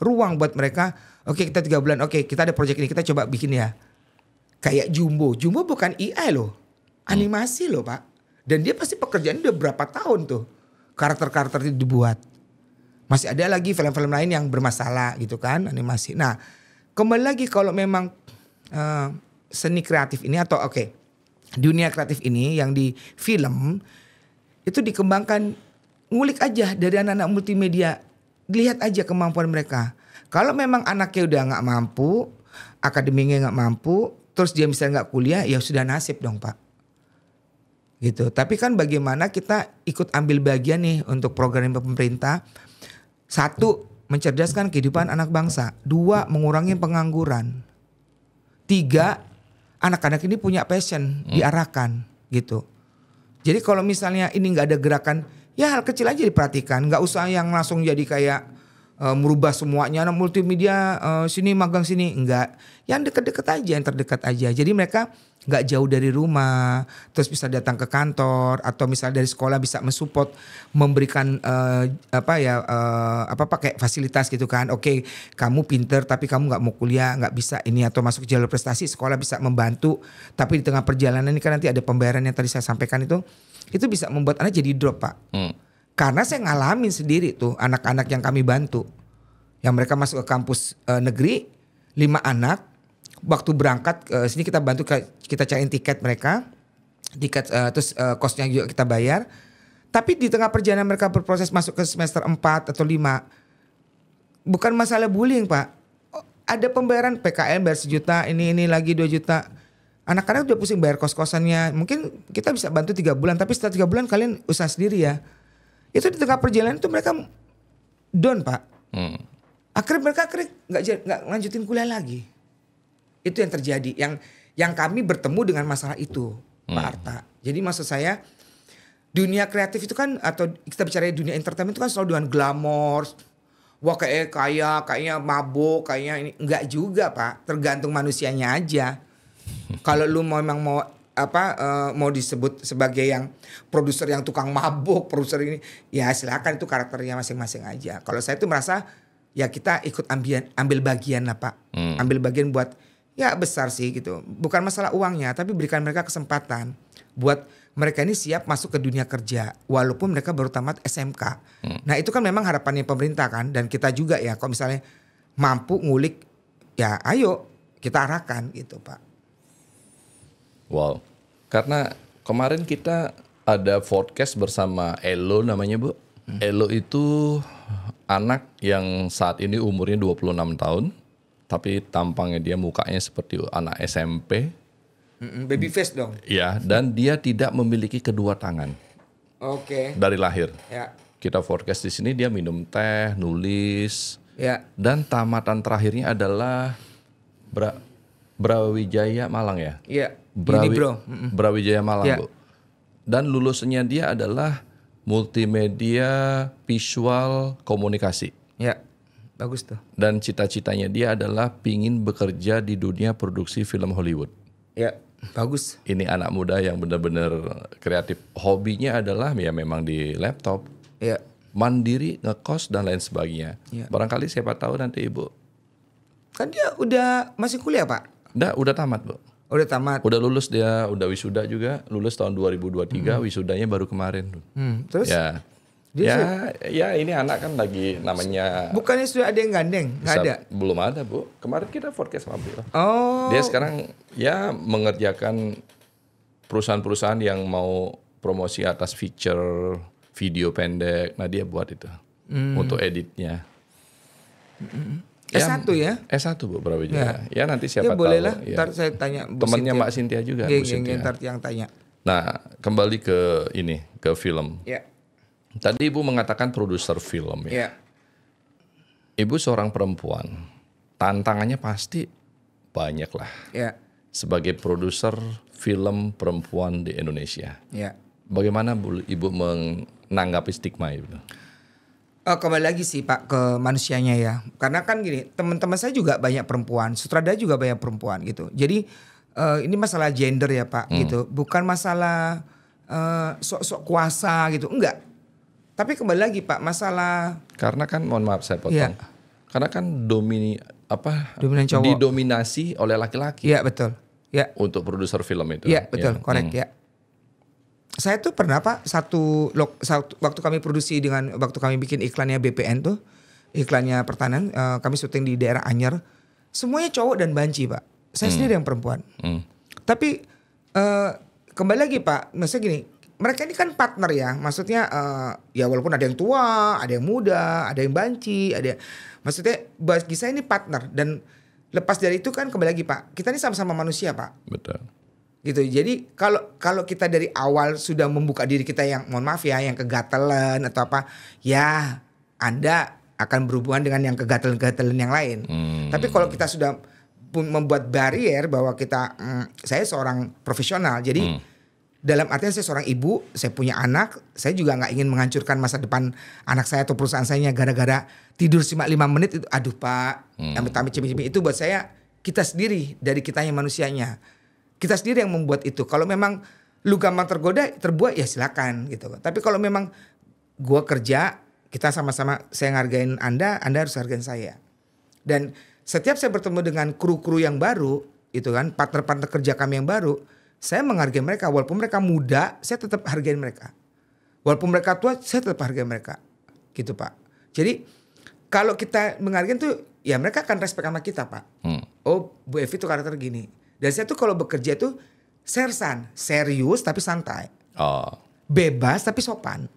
Ruang buat mereka. Oke kita 3 bulan, oke kita ada proyek ini kita coba bikin ya. Kayak Jumbo. Jumbo bukan AI loh. Animasi loh Pak. Dan dia pasti pekerjaan udah berapa tahun tuh. Karakter-karakter itu dibuat. Masih ada lagi film-film lain yang bermasalah gitu kan animasi. Nah kembali lagi kalau memang seni kreatif ini atau dunia kreatif ini yang di film itu dikembangkan, ngulik aja dari anak-anak multimedia, lihat aja kemampuan mereka. Kalau memang anaknya udah nggak mampu, akademinya nggak mampu, terus dia misalnya nggak kuliah, ya sudah nasib dong Pak. Gitu. Tapi kan bagaimana kita ikut ambil bagian nih untuk program pemerintah. 1, mencerdaskan kehidupan anak bangsa. 2, mengurangi pengangguran. 3, anak-anak ini punya passion, diarahkan gitu. Jadi kalau misalnya ini nggak ada gerakan, ya hal kecil aja diperhatikan, nggak usah yang langsung jadi kayak merubah semuanya. Anak multimedia sini magang sini, enggak. Yang deket-deket aja, yang terdekat aja. Jadi mereka nggak jauh dari rumah, terus bisa datang ke kantor atau misalnya dari sekolah bisa mensupport, memberikan pakai fasilitas gitu kan. Oke, kamu pinter tapi kamu nggak mau kuliah, nggak bisa ini atau masuk jalur prestasi, sekolah bisa membantu. Tapi di tengah perjalanan ini kan nanti ada pembayaran yang tadi saya sampaikan itu bisa membuat anak jadi drop Pak. Karena saya ngalamin sendiri tuh anak-anak yang kami bantu, yang mereka masuk ke kampus negeri, 5 anak. Waktu berangkat ke sini kita bantu, kita cariin tiket mereka, terus kosnya juga kita bayar. Tapi di tengah perjalanan mereka berproses masuk ke semester 4 atau 5, bukan masalah bullying Pak. Ada pembayaran PKN bayar 1 juta, ini lagi 2 juta. Anak-anak udah pusing bayar kos-kosannya. Mungkin kita bisa bantu 3 bulan, tapi setelah 3 bulan kalian usaha sendiri ya. Itu di tengah perjalanan itu mereka down Pak. Akhirnya mereka nggak lanjutin kuliah lagi. Itu yang terjadi, yang kami bertemu dengan masalah itu, Pak Arta. Jadi maksud saya dunia kreatif itu kan, atau kita bicara dunia entertainment itu kan selalu dengan glamor. Wah kayaknya mabuk, kayaknya ini enggak juga Pak. Tergantung manusianya aja. Kalau lu memang mau disebut sebagai yang produser yang tukang mabuk, produser ini, ya silakan, itu karakternya masing-masing aja. Kalau saya tuh merasa ya kita ikut ambil bagian lah Pak. Ambil bagian buat ya besar sih gitu. Bukan masalah uangnya, tapi berikan mereka kesempatan buat mereka ini siap masuk ke dunia kerja walaupun mereka baru tamat SMK. Nah, itu kan memang harapannya pemerintah kan, dan kita juga ya kalau misalnya mampu ngulik ya ayo kita arahkan gitu Pak. Wow. Karena kemarin kita ada podcast bersama Elo namanya Bu. Elo itu anak yang saat ini umurnya 26 tahun. Tapi tampangnya dia, mukanya seperti anak SMP. Baby face dong. Ya, dan dia tidak memiliki kedua tangan. Oke. Dari lahir. Ya. Kita forecast di sini dia minum teh, nulis. Ya. Dan tamatan terakhirnya adalah Brawijaya Malang ya? Iya. Bro. Brawijaya Malang Ya. Bu. Dan lulusnya dia adalah multimedia visual komunikasi. Ya. Bagus tuh. Dan cita-citanya dia adalah pingin bekerja di dunia produksi film Hollywood. Ya, bagus. Ini anak muda yang benar-benar kreatif. Hobinya adalah ya memang di laptop. Ya. Mandiri, ngekos dan lain sebagainya. Ya. Barangkali siapa tahu nanti Ibu. Kan dia udah masih kuliah Pak? Udah tamat Bu. Udah tamat. Udah lulus dia, udah wisuda juga. Lulus tahun 2023, wisudanya baru kemarin. Terus? Ya. Ya ini anak kan lagi namanya. Bukannya sudah ada yang gandeng? Nggak ada? Belum ada Bu. Kemarin kita forecast sama beliau. Oh. Dia sekarang ya mengerjakan perusahaan-perusahaan yang mau promosi atas feature video pendek. Nah dia buat itu untuk editnya. S1 ya? S1 Bu Brawijaya. Ya nanti siapa ya, boleh tahu. Lah. Ya. Ntar saya tanya Bu Temannya Cynthia. Mbak Cynthia juga. Bu Cynthia. Ntar yang tanya. Nah kembali ke ini, ke film. Ya. Tadi Ibu mengatakan produser film ya. Ya. Ibu seorang perempuan, tantangannya pasti banyak lah. Ya. Sebagai produser film perempuan di Indonesia. Ya. Bagaimana Ibu menanggapi stigma itu? Kembali lagi sih Pak ke manusianya ya. Karena kan gini, teman-teman saya juga banyak perempuan, sutradara juga banyak perempuan gitu. Jadi ini masalah gender ya Pak gitu. Bukan masalah sok-sok kuasa gitu, enggak. Tapi kembali lagi Pak, masalah Karena kan mohon maaf saya potong. Iya. Karena kan Dominan cowok. didominasi oleh laki-laki. Iya betul. Ya. Untuk produser film itu. Iya betul, korek ya. Saya tuh pernah Pak waktu kami produksi waktu kami bikin iklannya BPN tuh, iklannya pertanian, kami syuting di daerah Anyer, semuanya cowok dan banci Pak. Saya sendiri yang perempuan. Tapi kembali lagi Pak, maksudnya gini, mereka ini kan partner ya, maksudnya ya walaupun ada yang tua, ada yang muda, ada yang banci, maksudnya bagi saya ini partner. Dan lepas dari itu kan kembali lagi Pak, kita ini sama-sama manusia Pak. Betul. Gitu. Jadi kalau kita dari awal sudah membuka diri kita yang mohon maaf ya, yang kegatelan atau apa, ya Anda akan berhubungan dengan yang kegatelan-kegatelan yang lain. Tapi kalau kita sudah membuat barrier bahwa saya seorang profesional, jadi dalam artian saya seorang ibu, saya punya anak, saya juga nggak ingin menghancurkan masa depan anak saya atau perusahaan saya gara-gara tidur cuma 5 menit itu, aduh Pak, amit-amit cimi-cimi itu buat saya kita sendiri dari kitanya manusianya. Kita sendiri yang membuat itu. Kalau memang lu gampang terbuat ya silakan gitu. Tapi kalau memang gua kerja, kita sama-sama, saya ngargain Anda harus hargain saya. Dan setiap saya bertemu dengan kru-kru yang baru, itu kan partner-partner kerja kami yang baru, saya menghargai mereka. Walaupun mereka muda, saya tetap hargain mereka. Walaupun mereka tua, saya tetap hargai mereka. Gitu Pak. Jadi kalau kita menghargai itu, ya mereka akan respect sama kita Pak. Oh Bu Evi tuh karakter gini. Dan saya tuh kalau bekerja tuh sersan, serius tapi santai. Bebas tapi sopan.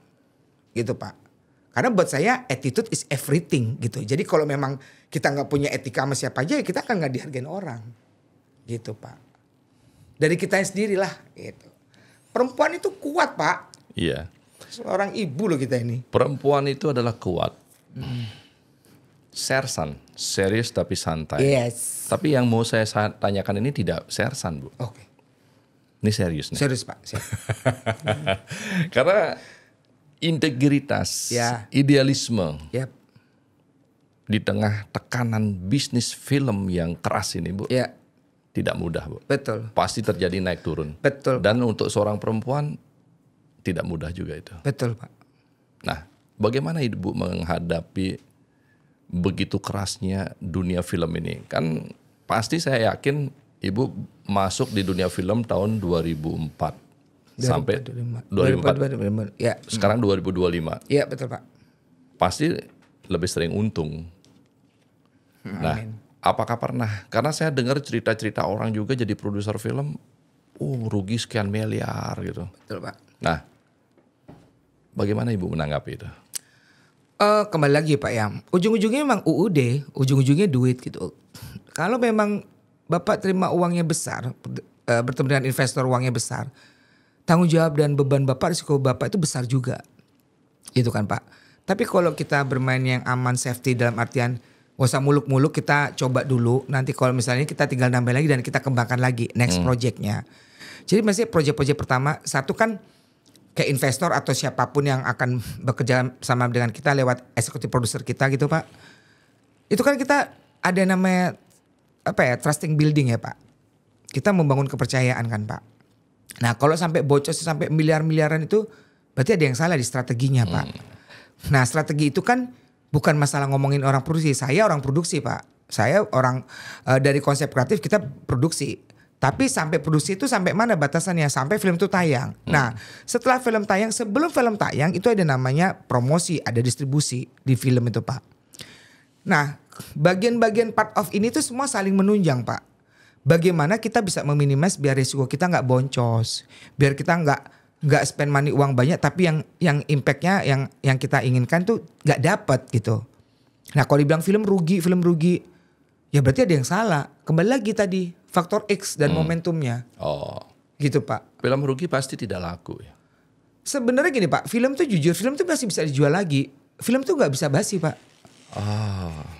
Gitu Pak. Karena buat saya attitude is everything gitu. Jadi kalau memang kita gak punya etika sama siapa aja, ya kita akan gak dihargain orang. Gitu Pak. Dari kita sendiri lah gitu. Perempuan itu kuat Pak. Iya. Seorang ibu loh kita ini. Perempuan itu adalah kuat. Sersan, serius tapi santai. Yes. Tapi yang mau saya tanyakan ini tidak sersan Bu. Oke. Ini serius nih. Serius Pak. Karena integritas, idealisme di tengah tekanan bisnis film yang keras ini Bu. Tidak mudah Bu. Betul. Pasti terjadi naik turun. Betul. Dan untuk seorang perempuan tidak mudah juga itu. Betul Pak. Nah, bagaimana Ibu menghadapi begitu kerasnya dunia film ini? Kan pasti saya yakin Ibu masuk di dunia film tahun 2004 sampai 2004. Ya. Sekarang 2025. Iya betul Pak. Pasti lebih sering untung. Nah, apakah pernah? Karena saya dengar cerita-cerita orang juga jadi produser film, rugi sekian miliar gitu. Betul Pak. Nah, bagaimana Ibu menanggapi itu? Kembali lagi Pak ya, ujung-ujungnya memang UUD, ujung-ujungnya duit gitu. Kalau memang Bapak terima uangnya besar, bertemu dengan investor uangnya besar, tanggung jawab dan beban Bapak, risiko Bapak itu besar juga. Itu kan Pak. Tapi kalau kita bermain yang aman, safety dalam artian gak usah muluk-muluk, kita coba dulu. Nanti kalau misalnya kita tinggal nambah lagi dan kita kembangkan lagi next projectnya. Jadi masih project-project pertama, satu kan kayak investor atau siapapun yang akan bekerja sama dengan kita lewat eksekutif produser kita gitu Pak. Itu kan kita ada namanya trusting building ya Pak. Kita membangun kepercayaan kan Pak. Nah kalau sampai bocor sampai miliar-miliaran itu berarti ada yang salah di strateginya Pak. Nah strategi itu kan bukan masalah ngomongin orang produksi. Saya orang produksi Pak. Saya orang dari konsep kreatif kita produksi. Tapi sampai produksi itu sampai mana batasannya? Sampai film itu tayang. Nah setelah film tayang, sebelum film tayang itu ada namanya promosi, ada distribusi di film itu Pak. Nah bagian-bagian part of ini tuh semua saling menunjang Pak. Bagaimana kita bisa meminimasi biar risiko kita nggak boncos. Biar kita nggak spend money uang banyak tapi yang impactnya yang kita inginkan tuh nggak dapat gitu. Nah kalau dibilang film rugi, ya berarti ada yang salah. Kembali lagi tadi faktor X dan momentumnya. Gitu Pak. Film rugi pasti tidak laku ya. Sebenarnya gini Pak, film tuh jujur, film tuh masih bisa dijual lagi. Film tuh nggak bisa basi Pak.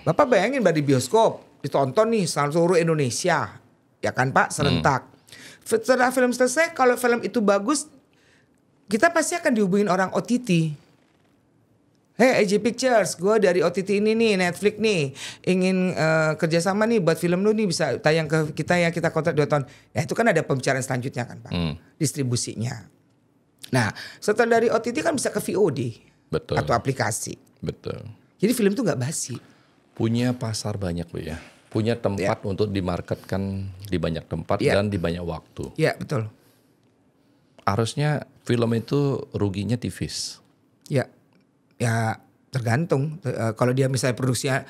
Bapak bayangin di bioskop ditonton nih seluruh Indonesia, ya kan Pak, serentak. Setelah film selesai, kalau film itu bagus, kita pasti akan dihubungin orang OTT. hey AJ Pictures, gue dari OTT ini nih, Netflix nih, ingin kerjasama nih buat film lu nih bisa tayang ke kita ya, kita kontrak 2 tahun. Ya itu kan ada pembicaraan selanjutnya kan Pak, distribusinya. Nah setelah dari OTT kan bisa ke VOD. Betul. Atau aplikasi. Betul. Jadi film tuh nggak basi. Punya pasar banyak Bu ya. Punya tempat untuk dimarketkan di banyak tempat dan di banyak waktu. Iya betul. Harusnya film itu ruginya tipis. Ya tergantung. Kalau dia misalnya produksinya,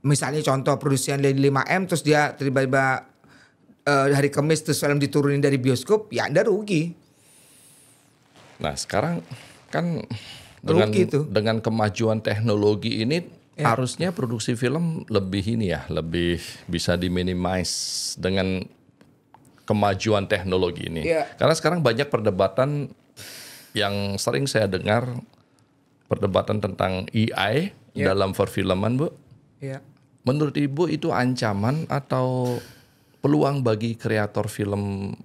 misalnya contoh produksinya dari 5M terus dia tiba-tiba hari Kamis terus film diturunin dari bioskop, ya Anda rugi. Nah sekarang kan dengan kemajuan teknologi ini harusnya produksi film lebih lebih bisa diminimize dengan kemajuan teknologi ini. Karena sekarang banyak perdebatan yang sering saya dengar, perdebatan tentang AI dalam perfilman Bu. Menurut Ibu itu ancaman atau peluang bagi kreator film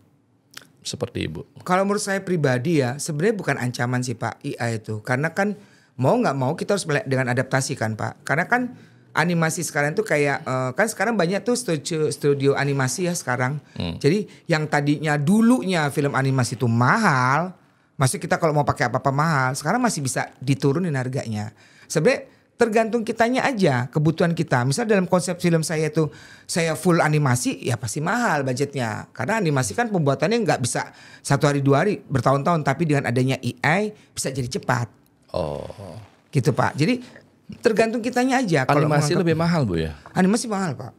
seperti Ibu? Kalau menurut saya pribadi ya sebenarnya bukan ancaman sih Pak AI itu. Karena kan mau nggak mau kita harus dengan adaptasi kan Pak. Karena kan animasi sekarang tuh kayak kan sekarang banyak tuh studio animasi ya sekarang. Jadi yang tadinya dulunya film animasi itu mahal, maksudnya kita kalau mau pakai apa-apa mahal, sekarang masih bisa diturunin harganya. Sebenarnya tergantung kitanya aja, kebutuhan kita. Misal dalam konsep film saya itu saya full animasi, ya pasti mahal budgetnya. Karena animasi kan pembuatannya nggak bisa 1 hari 2 hari, bertahun-tahun. Tapi dengan adanya AI bisa jadi cepat. Gitu Pak. Jadi tergantung kitanya aja. Animasi lebih mahal Bu ya? Animasi mahal Pak.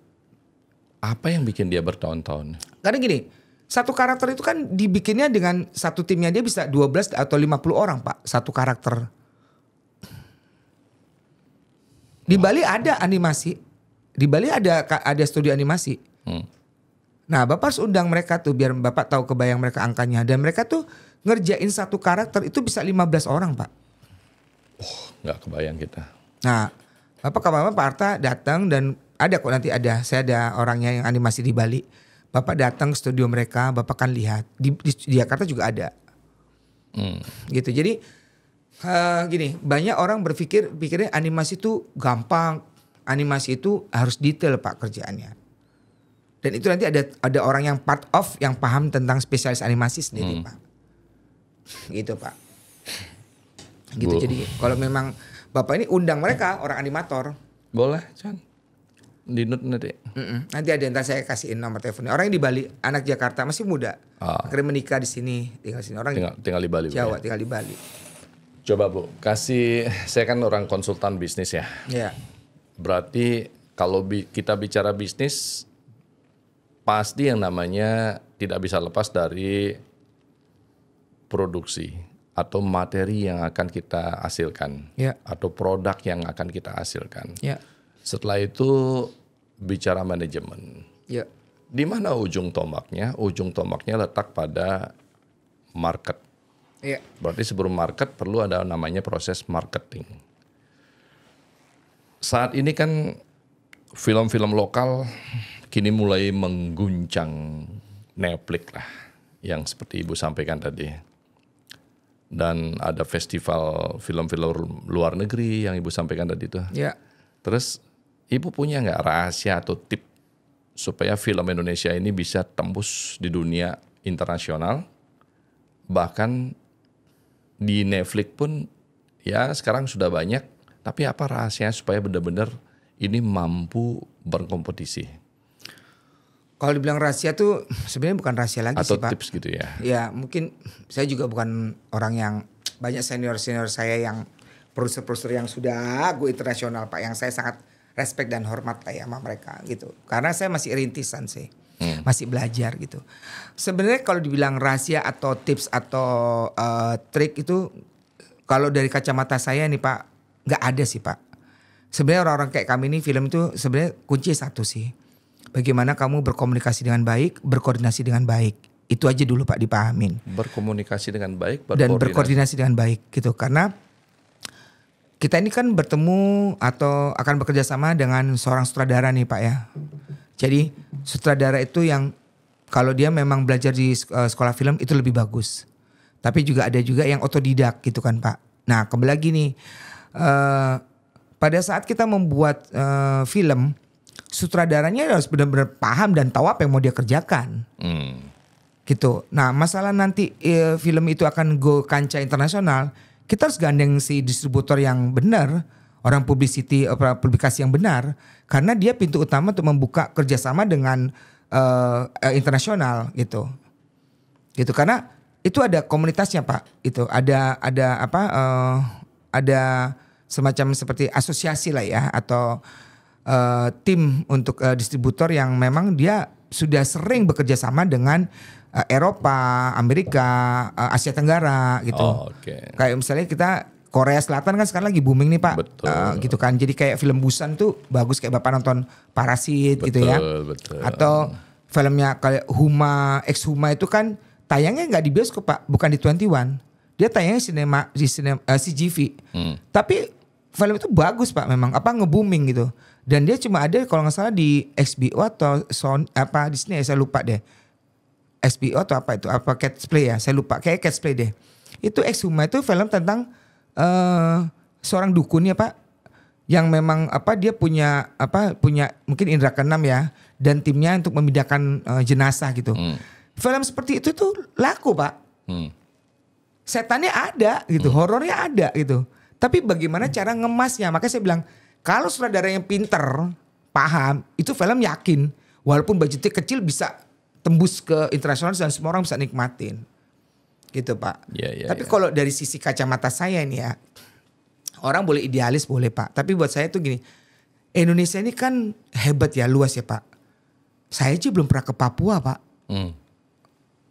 Apa yang bikin dia bertahun-tahun? Karena gini, satu karakter itu kan dibikinnya dengan satu timnya dia bisa 12 atau 50 orang Pak. Satu karakter. Di Bali ada animasi. Di Bali ada studio animasi. Nah Bapak harus undang mereka tuh biar Bapak tahu kebayang mereka angkanya. Dan mereka tuh ngerjain satu karakter itu bisa 15 orang Pak. Nggak kebayang kita. Nah Bapak kapan Pak Arta datang dan ada kok nanti saya ada orangnya yang animasi di Bali. Bapak datang ke studio mereka, Bapak kan lihat. Di Jakarta juga ada. Gitu jadi gini, banyak orang pikirnya animasi itu gampang, animasi itu harus detail Pak kerjaannya. Dan itu nanti ada orang yang part of yang paham tentang spesialis animasi sendiri Pak. Gitu Pak. Gitu jadi kalau memang Bapak ini undang mereka orang animator. Boleh Chan. Dinut nanti. Nanti ada yang saya kasihin nomor teleponnya. Orang yang di Bali, anak Jakarta masih muda. Akhirnya menikah di sini, tinggal sini. Orang tinggal di Bali. Jawa, tinggal di Bali. Coba Bu, saya kan orang konsultan bisnis ya. Berarti kalau kita bicara bisnis, pasti yang namanya tidak bisa lepas dari produksi atau materi yang akan kita hasilkan, atau produk yang akan kita hasilkan. Setelah itu bicara manajemen. Di mana ujung tombaknya? Ujung tombaknya letak pada market. Berarti sebelum market perlu ada namanya proses marketing. Saat ini kan film-film lokal kini mulai mengguncang Netflix lah, yang seperti Ibu sampaikan tadi. Dan ada festival film-film luar negeri yang Ibu sampaikan tadi itu. Terus Ibu punya nggak rahasia atau tip supaya film Indonesia ini bisa tembus di dunia internasional, bahkan di Netflix pun ya sekarang sudah banyak, tapi apa rahasianya supaya benar-benar ini mampu berkompetisi? Kalau dibilang rahasia tuh sebenarnya bukan rahasia lagi atau sih Pak. Atau tips gitu ya? Ya mungkin saya juga bukan orang yang banyak senior-senior saya yang produser-produser yang sudah go internasional Pak, yang saya sangat respect dan hormat lah ya sama mereka gitu. Karena saya masih rintisan sih. Masih belajar gitu. Sebenarnya kalau dibilang rahasia atau tips atau trik itu, kalau dari kacamata saya nih Pak, nggak ada sih Pak. Sebenarnya orang-orang kayak kami ini film itu sebenarnya kunci satu sih. Bagaimana kamu berkomunikasi dengan baik, berkoordinasi dengan baik. Itu aja dulu Pak dipahamin. Berkomunikasi dengan baik, dan berkoordinasi dengan baik gitu. Karena kita ini kan bertemu atau akan bekerja sama dengan seorang sutradara nih Pak ya. Jadi sutradara itu yang kalau dia memang belajar di sekolah film itu lebih bagus. Tapi juga ada juga yang otodidak gitu kan Pak. Nah kembali lagi nih, pada saat kita membuat film, sutradaranya harus benar-benar paham dan tahu apa yang mau dia kerjakan. Gitu. Nah, masalah nanti film itu akan go kancah internasional, kita harus gandeng si distributor yang benar, orang publikasi yang benar, karena dia pintu utama untuk membuka kerjasama dengan internasional gitu. Gitu, karena itu ada komunitasnya Pak. Itu ada semacam seperti asosiasi lah ya, atau tim untuk distributor yang memang dia sudah sering bekerja sama dengan Eropa, Amerika, Asia Tenggara gitu. Kayak misalnya kita Korea Selatan kan sekarang lagi booming nih Pak. Gitu kan. Jadi kayak film Busan tuh bagus, kayak Bapak nonton Parasit gitu ya. Atau filmnya kayak Ex Huma itu kan tayangnya nggak di bioskop Pak, bukan di 21. Dia tayangnya di CGV. Tapi film itu bagus Pak, memang nge-booming gitu. Dan dia cuma ada kalau nggak salah di HBO atau Disney ya, saya lupa deh. HBO atau Cat's Play ya, saya lupa, kayak Cat's Play deh. Itu Ex Huma itu film tentang seorang dukun ya Pak, yang memang dia punya mungkin indera keenam ya, dan timnya untuk memindahkan jenazah gitu. Film seperti itu tuh laku Pak. Setannya ada gitu, horornya ada gitu. Tapi bagaimana cara ngemasnya? Makanya saya bilang kalau sutradara yang pinter, paham, itu film yakin walaupun budgetnya kecil bisa tembus ke internasional dan semua orang bisa nikmatin. Gitu Pak. Tapi kalau dari sisi kacamata saya ini ya, orang boleh idealis boleh Pak. Tapi buat saya tuh gini, Indonesia ini kan hebat ya, luas ya Pak. Saya aja belum pernah ke Papua Pak.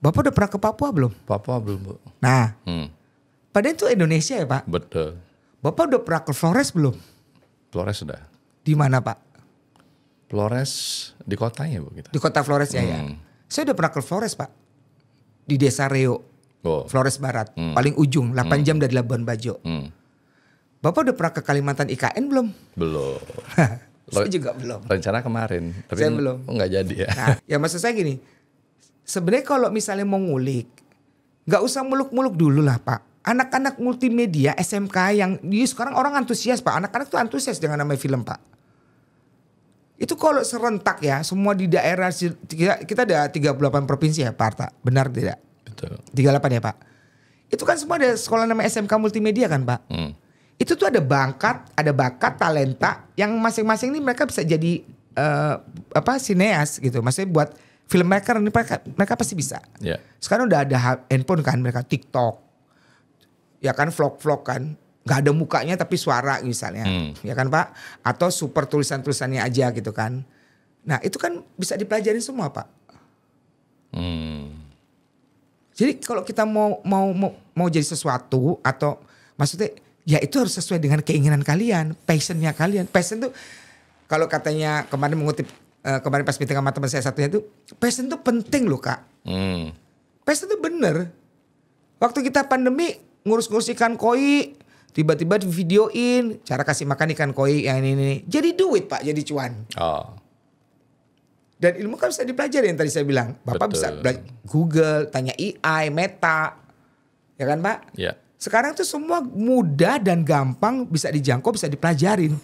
Bapak udah pernah ke Papua belum? Papua belum Bu. Nah, padahal itu Indonesia ya Pak. Betul. Bapak udah pernah ke Flores belum? Flores sudah. Di mana Pak? Flores di kotanya Bu kita. Di kota Flores ya. Saya udah pernah ke Flores Pak. Di Desa Reo. Flores Barat. Paling ujung 8 jam dari Labuan Bajo. Bapak udah pernah ke Kalimantan IKN belum? Belum. Saya juga belum. Rencana kemarin. Tapi saya belum. Nggak jadi ya. Nah, ya maksud saya gini. Sebenarnya kalau misalnya mau ngulik, nggak usah muluk-muluk dulu lah Pak. Anak-anak multimedia SMK yang sekarang orang antusias Pak. Anak-anak tuh antusias dengan namanya film Pak. Itu kalau serentak ya, semua di daerah, kita ada 38 provinsi ya Pak Arta. Benar tidak? Betul. 38 ya Pak. Itu kan semua ada sekolah namanya SMK multimedia kan Pak. Itu tuh ada bakat, talenta yang masing-masing ini mereka bisa jadi sineas gitu. Maksudnya buat filmmaker ini mereka pasti bisa. Sekarang udah ada handphone kan, mereka TikTok. Ya kan vlog-vlog kan. Gak ada mukanya tapi suara misalnya. Ya kan Pak. Atau super tulisan-tulisannya aja gitu kan. Nah itu kan bisa dipelajarin semua Pak. Jadi kalau kita mau jadi sesuatu, atau maksudnya ya itu harus sesuai dengan keinginan kalian. Passionnya kalian. Passion tuh kalau katanya kemarin mengutip kemarin pas meeting sama teman saya satunya itu, passion tuh penting loh Kak. Passion tuh bener. Waktu kita pandemi ngurus-ngurus ikan koi, tiba-tiba di videoin cara kasih makan ikan koi yang ini. Jadi duit Pak, jadi cuan. Dan ilmu kan bisa dipelajari yang tadi saya bilang. Bapak bisa Google, tanya AI, Meta. Ya kan Pak? Sekarang tuh semua mudah dan gampang, bisa dijangkau, bisa dipelajarin.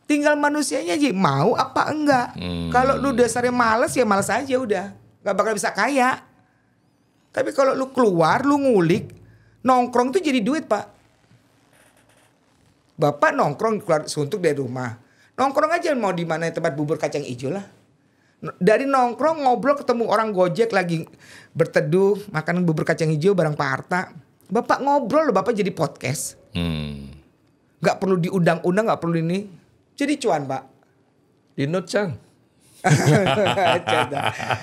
Tinggal manusianya aja mau apa enggak. Kalau lu dasarnya malas ya malas aja udah. Gak bakal bisa kaya. Tapi kalau lu keluar, lu ngulik, nongkrong tuh jadi duit Pak. Bapak nongkrong keluar suntuk dari rumah. Nongkrong aja mau di mana tempat bubur kacang hijau lah. Dari nongkrong ngobrol ketemu orang Gojek lagi berteduh makan bubur kacang hijau bareng Pak Arta. Bapak ngobrol loh, Bapak jadi podcast. Gak perlu diundang-undang, gak perlu ini. Jadi cuan Pak. Dinut Chan.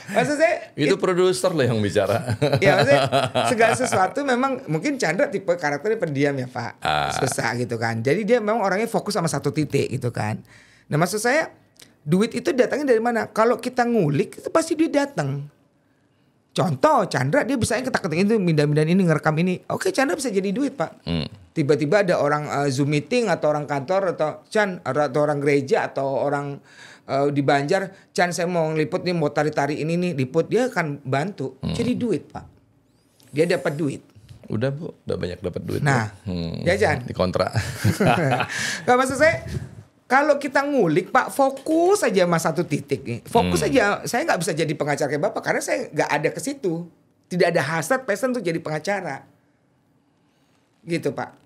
Maksud saya itu produser loh yang bicara. Ya maksudnya segala sesuatu memang mungkin Chandra tipe karakternya pendiam ya Pak. Susah gitu kan. Jadi dia memang orangnya fokus sama satu titik gitu kan. Nah maksud saya duit itu datangnya dari mana? Kalau kita ngulik itu pasti duit datang. Contoh Chandra dia bisa ketak-ketik itu mindah-mindahin ini ngerekam ini. Oke Chandra bisa jadi duit Pak. Tiba-tiba ada orang Zoom meeting atau orang kantor atau atau orang gereja atau orang di Banjar, Chan saya mau ngeliput nih, mau tari-tari ini nih, liput, dia akan bantu. Jadi duit Pak. Dia dapat duit. Udah Bu, udah banyak dapat duit. Nah, jajan. Dikontrak. Gak maksud saya, kalau kita ngulik Pak, fokus aja mas satu titik nih. Fokus aja, saya nggak bisa jadi pengacara kayak Bapak karena saya nggak ada ke situ. Tidak ada hasrat passion untuk jadi pengacara. Gitu Pak.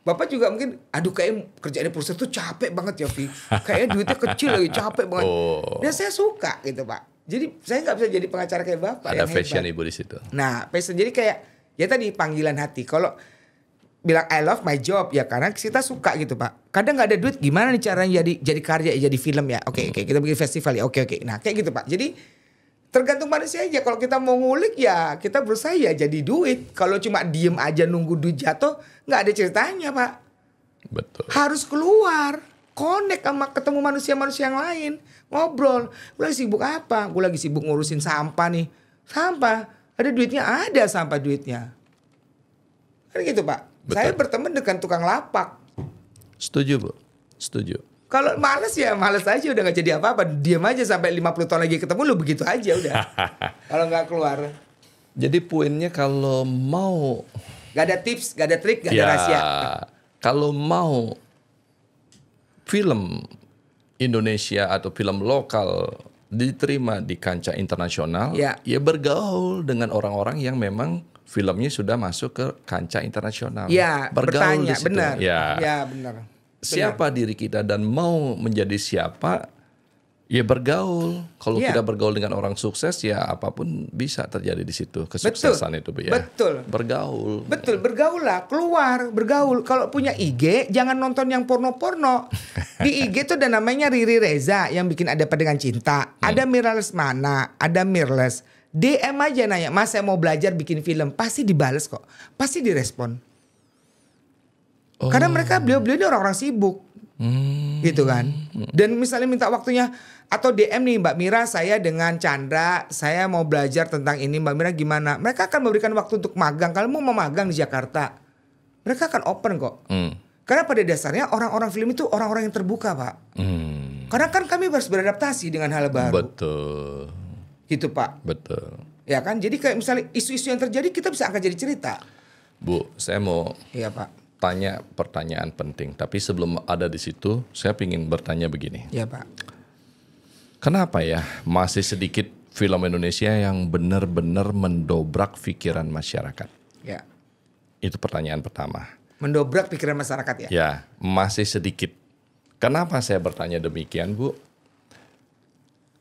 Bapak juga mungkin, aduh kayak kerjaan di perusahaan tuh capek banget ya Vi. Kayaknya duitnya kecil lagi, capek banget. Dan saya suka gitu Pak. Jadi saya nggak bisa jadi pengacara kayak Bapak. Ada passion Ibu di situ. Nah passion jadi kayak, ya tadi panggilan hati. Kalau bilang I love my job ya karena kita suka gitu Pak. Kadang nggak ada duit, gimana nih caranya jadi karya, jadi film ya. Oke, kita bikin festival ya. Oke. Nah kayak gitu Pak. Jadi tergantung manusia aja. Kalau kita mau ngulik ya kita berusaha ya jadi duit. Kalau cuma diem aja nunggu duit jatuh, nggak ada ceritanya Pak. Betul. Harus keluar, connect sama ketemu manusia-manusia yang lain, ngobrol. Gue lagi sibuk apa? Gue lagi sibuk ngurusin sampah nih. Sampah, ada duitnya, ada sampah duitnya. Kan gitu Pak. Betul. Saya berteman dengan tukang lapak. Setuju Bu, setuju. Kalau males ya males aja, udah gak jadi apa-apa. Diam aja sampai 50 tahun lagi ketemu lu begitu aja udah. Kalau gak keluar. Jadi poinnya kalau mau, Gak ada tips, gak ada trik, gak ada rahasia. Kalau mau film Indonesia atau film lokal diterima di kancah internasional, ya bergaul dengan orang-orang yang memang filmnya sudah masuk ke kancah internasional. Ya, bergaul bertanya, di situ. benar. Ya, benar. Siapa diri kita dan mau menjadi siapa, ya bergaul. Kalau kita bergaul dengan orang sukses, ya apapun bisa terjadi di situ kesuksesan itu, Bu ya. Betul. Bergaul. Betul, bergaul lah, keluar, bergaul. Kalau punya IG, jangan nonton yang porno-porno. Di IG tuh ada namanya Riri Reza yang bikin Ada Apa Dengan Cinta. Ada Mira Lesmana, ada Mirles. DM aja nanya, Mas saya mau belajar bikin film. Pasti dibales kok, pasti direspon. Karena mereka beliau-beliau ini orang-orang sibuk. Gitu kan. Dan misalnya minta waktunya, atau DM nih Mbak Mira, saya dengan Chandra, saya mau belajar tentang ini, Mbak Mira gimana? Mereka akan memberikan waktu untuk magang. Kalau mau magang di Jakarta, mereka akan open kok. Karena pada dasarnya orang-orang film itu orang-orang yang terbuka Pak. Karena kan kami harus beradaptasi dengan hal baru. Betul. Gitu Pak. Betul. Ya kan, jadi kayak misalnya isu-isu yang terjadi kita bisa angkat jadi cerita. Bu, saya mau Pak tanya pertanyaan penting. Tapi sebelum ada di situ, saya ingin bertanya begini. Iya Pak. Kenapa ya masih sedikit film Indonesia yang benar-benar mendobrak pikiran masyarakat? Ya. Itu pertanyaan pertama. Mendobrak pikiran masyarakat ya? Ya, masih sedikit. Kenapa saya bertanya demikian, Bu?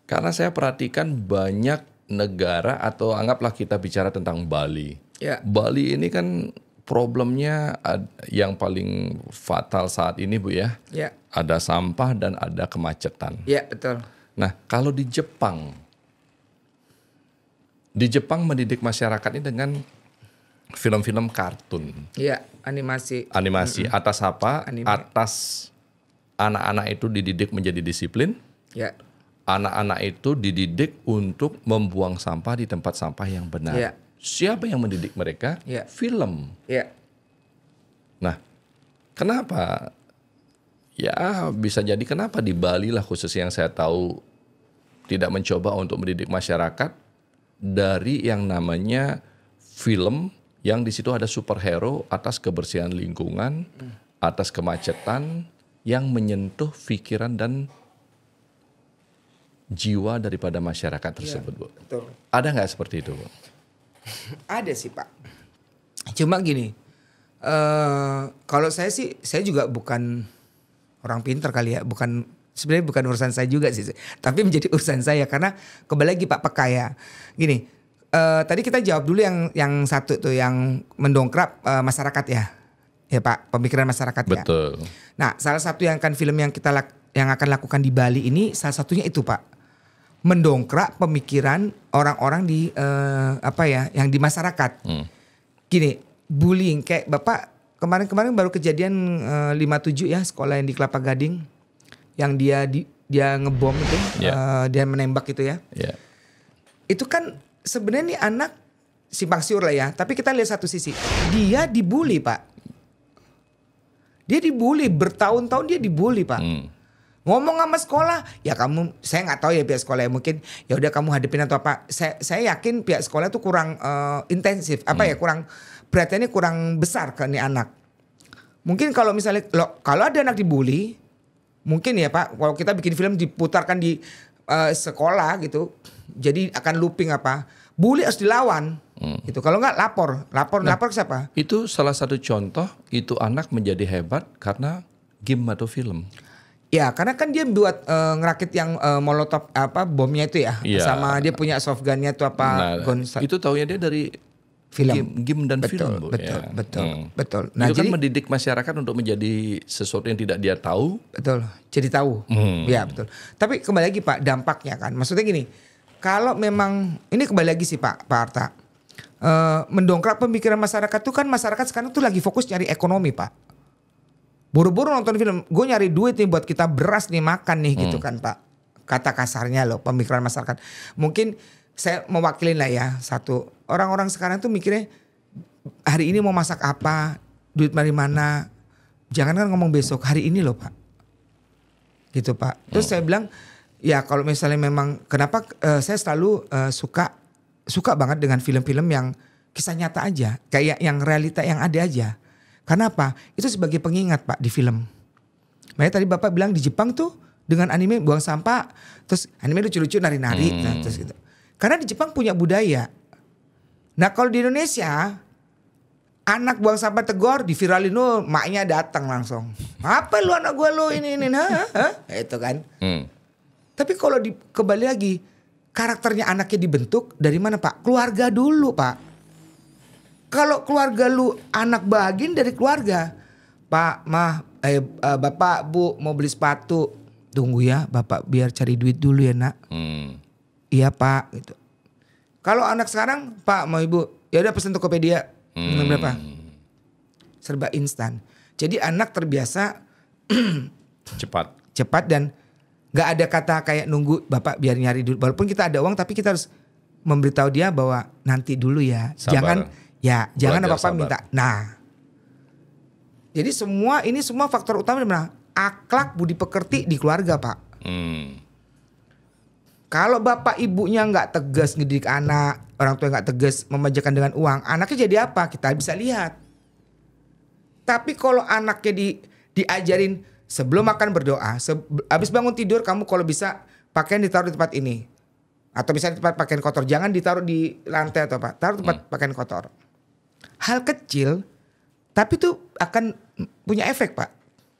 Karena saya perhatikan banyak negara atau anggaplah kita bicara tentang Bali. Ya. Bali ini kan problemnya yang paling fatal saat ini Bu ya. Ya. Ada sampah dan ada kemacetan. Ya betul. Nah kalau di Jepang mendidik masyarakat ini dengan film-film kartun. Iya animasi. Atas apa? Anime. Atas anak-anak itu dididik menjadi disiplin. Ya. Anak-anak itu dididik untuk membuang sampah di tempat sampah yang benar. Ya. Siapa yang mendidik mereka? Ya. Film. Ya. Nah, kenapa? Ya bisa jadi kenapa di Bali lah khususnya yang saya tahu tidak mencoba untuk mendidik masyarakat dari yang namanya film yang di situ ada superhero atas kebersihan lingkungan, atas kemacetan yang menyentuh pikiran dan jiwa daripada masyarakat tersebut, Bu. Betul. Ada nggak seperti itu, Bu? Ada sih Pak. Cuma gini, kalau saya sih, saya juga bukan orang pintar kali ya, sebenarnya bukan urusan saya juga sih, tapi menjadi urusan saya karena kembali lagi Pak Peka ya. Gini, tadi kita jawab dulu yang satu tuh yang mendongkrak masyarakat ya Pak, pemikiran masyarakat ya. Betul. Nah, salah satu yang akan film yang yang akan lakukan di Bali ini salah satunya itu Pak. Mendongkrak pemikiran orang-orang di yang di masyarakat. Gini, bullying kayak Bapak kemarin baru kejadian 57 ya, sekolah yang di Kelapa Gading yang dia ngebom itu, dia menembak itu ya. Yeah. Itu kan sebenarnya nih anak simpang siur lah ya, tapi kita lihat satu sisi. Dia dibully, Pak. Dia dibully bertahun-tahun, dia dibully, Pak. Ngomong sama sekolah, ya kamu, saya nggak tahu ya pihak sekolah ya, mungkin ya udah kamu hadapin atau apa. Saya yakin pihak sekolah tuh kurang intensif, kurang perhatiannya kurang besar ke nih anak. Mungkin kalau misalnya kalau ada anak dibully, mungkin ya Pak, kalau kita bikin film diputarkan di sekolah gitu, jadi akan looping apa? Bully harus dilawan, gitu. Kalau nggak lapor ke siapa? Itu salah satu contoh itu anak menjadi hebat karena game atau film. Ya, karena kan dia buat ngerakit yang molotov bomnya itu ya, sama dia punya soft gunnya itu apa? Itu taunya dia dari game dan film, Bu. Betul. Nah, itu kan mendidik masyarakat untuk menjadi sesuatu yang tidak dia tahu. Betul, jadi tahu. Ya betul. Tapi kembali lagi Pak, dampaknya kan, maksudnya gini, kalau memang ini kembali lagi sih Pak Arta, mendongkrak pemikiran masyarakat tuh kan masyarakat sekarang tuh lagi fokus nyari ekonomi Pak. Buru-buru nonton film, gue nyari duit nih buat kita beras nih makan nih gitu kan Pak. Kata kasarnya loh pemikiran masyarakat. Mungkin saya mewakilin lah ya satu. Orang-orang sekarang tuh mikirnya hari ini mau masak apa, duit dari mana. Jangan kan ngomong besok, hari ini loh Pak. Gitu Pak. Terus saya bilang ya kalau misalnya memang kenapa saya selalu suka banget dengan film-film yang kisah nyata aja. Kayak yang realita yang ada aja. Karena apa? Itu sebagai pengingat Pak di film. Makanya tadi Bapak bilang di Jepang tuh dengan anime buang sampah, terus anime lucu-lucu nari-nari, terus gitu. Karena di Jepang punya budaya. Nah kalau di Indonesia anak buang sampah tegor diviralin maknya datang langsung. Apa lu anak gue lu ini itu kan. Tapi kalau kembali lagi karakternya anaknya dibentuk dari mana Pak? Keluarga dulu Pak. Kalau keluarga lu anak bagian dari keluarga. Pak, Bapak, Bu mau beli sepatu. Tunggu ya Bapak biar cari duit dulu ya nak. Iya Pak gitu. Kalau anak sekarang Pak mau Ibu ya udah pesen Tokopedia. Berapa? Serba instan. Jadi anak terbiasa cepat dan gak ada kata kayak nunggu Bapak biar nyari duit. Walaupun kita ada uang tapi kita harus memberitahu dia bahwa nanti dulu ya. Sabar. Jangan apa-apa minta. Nah, jadi semua faktor utama dimana? Akhlak budi pekerti di keluarga Pak. Kalau bapak ibunya nggak tegas ngedidik anak, orang tua nggak tegas memanjakan dengan uang, anaknya jadi apa? Kita bisa lihat. Tapi kalau anaknya diajarin sebelum makan berdoa, habis bangun tidur kamu kalau bisa pakaian ditaruh di tempat ini. Atau bisa di tempat pakaian kotor, jangan ditaruh di lantai atau apa, taruh tempat pakaian kotor. Hal kecil, tapi itu akan punya efek Pak,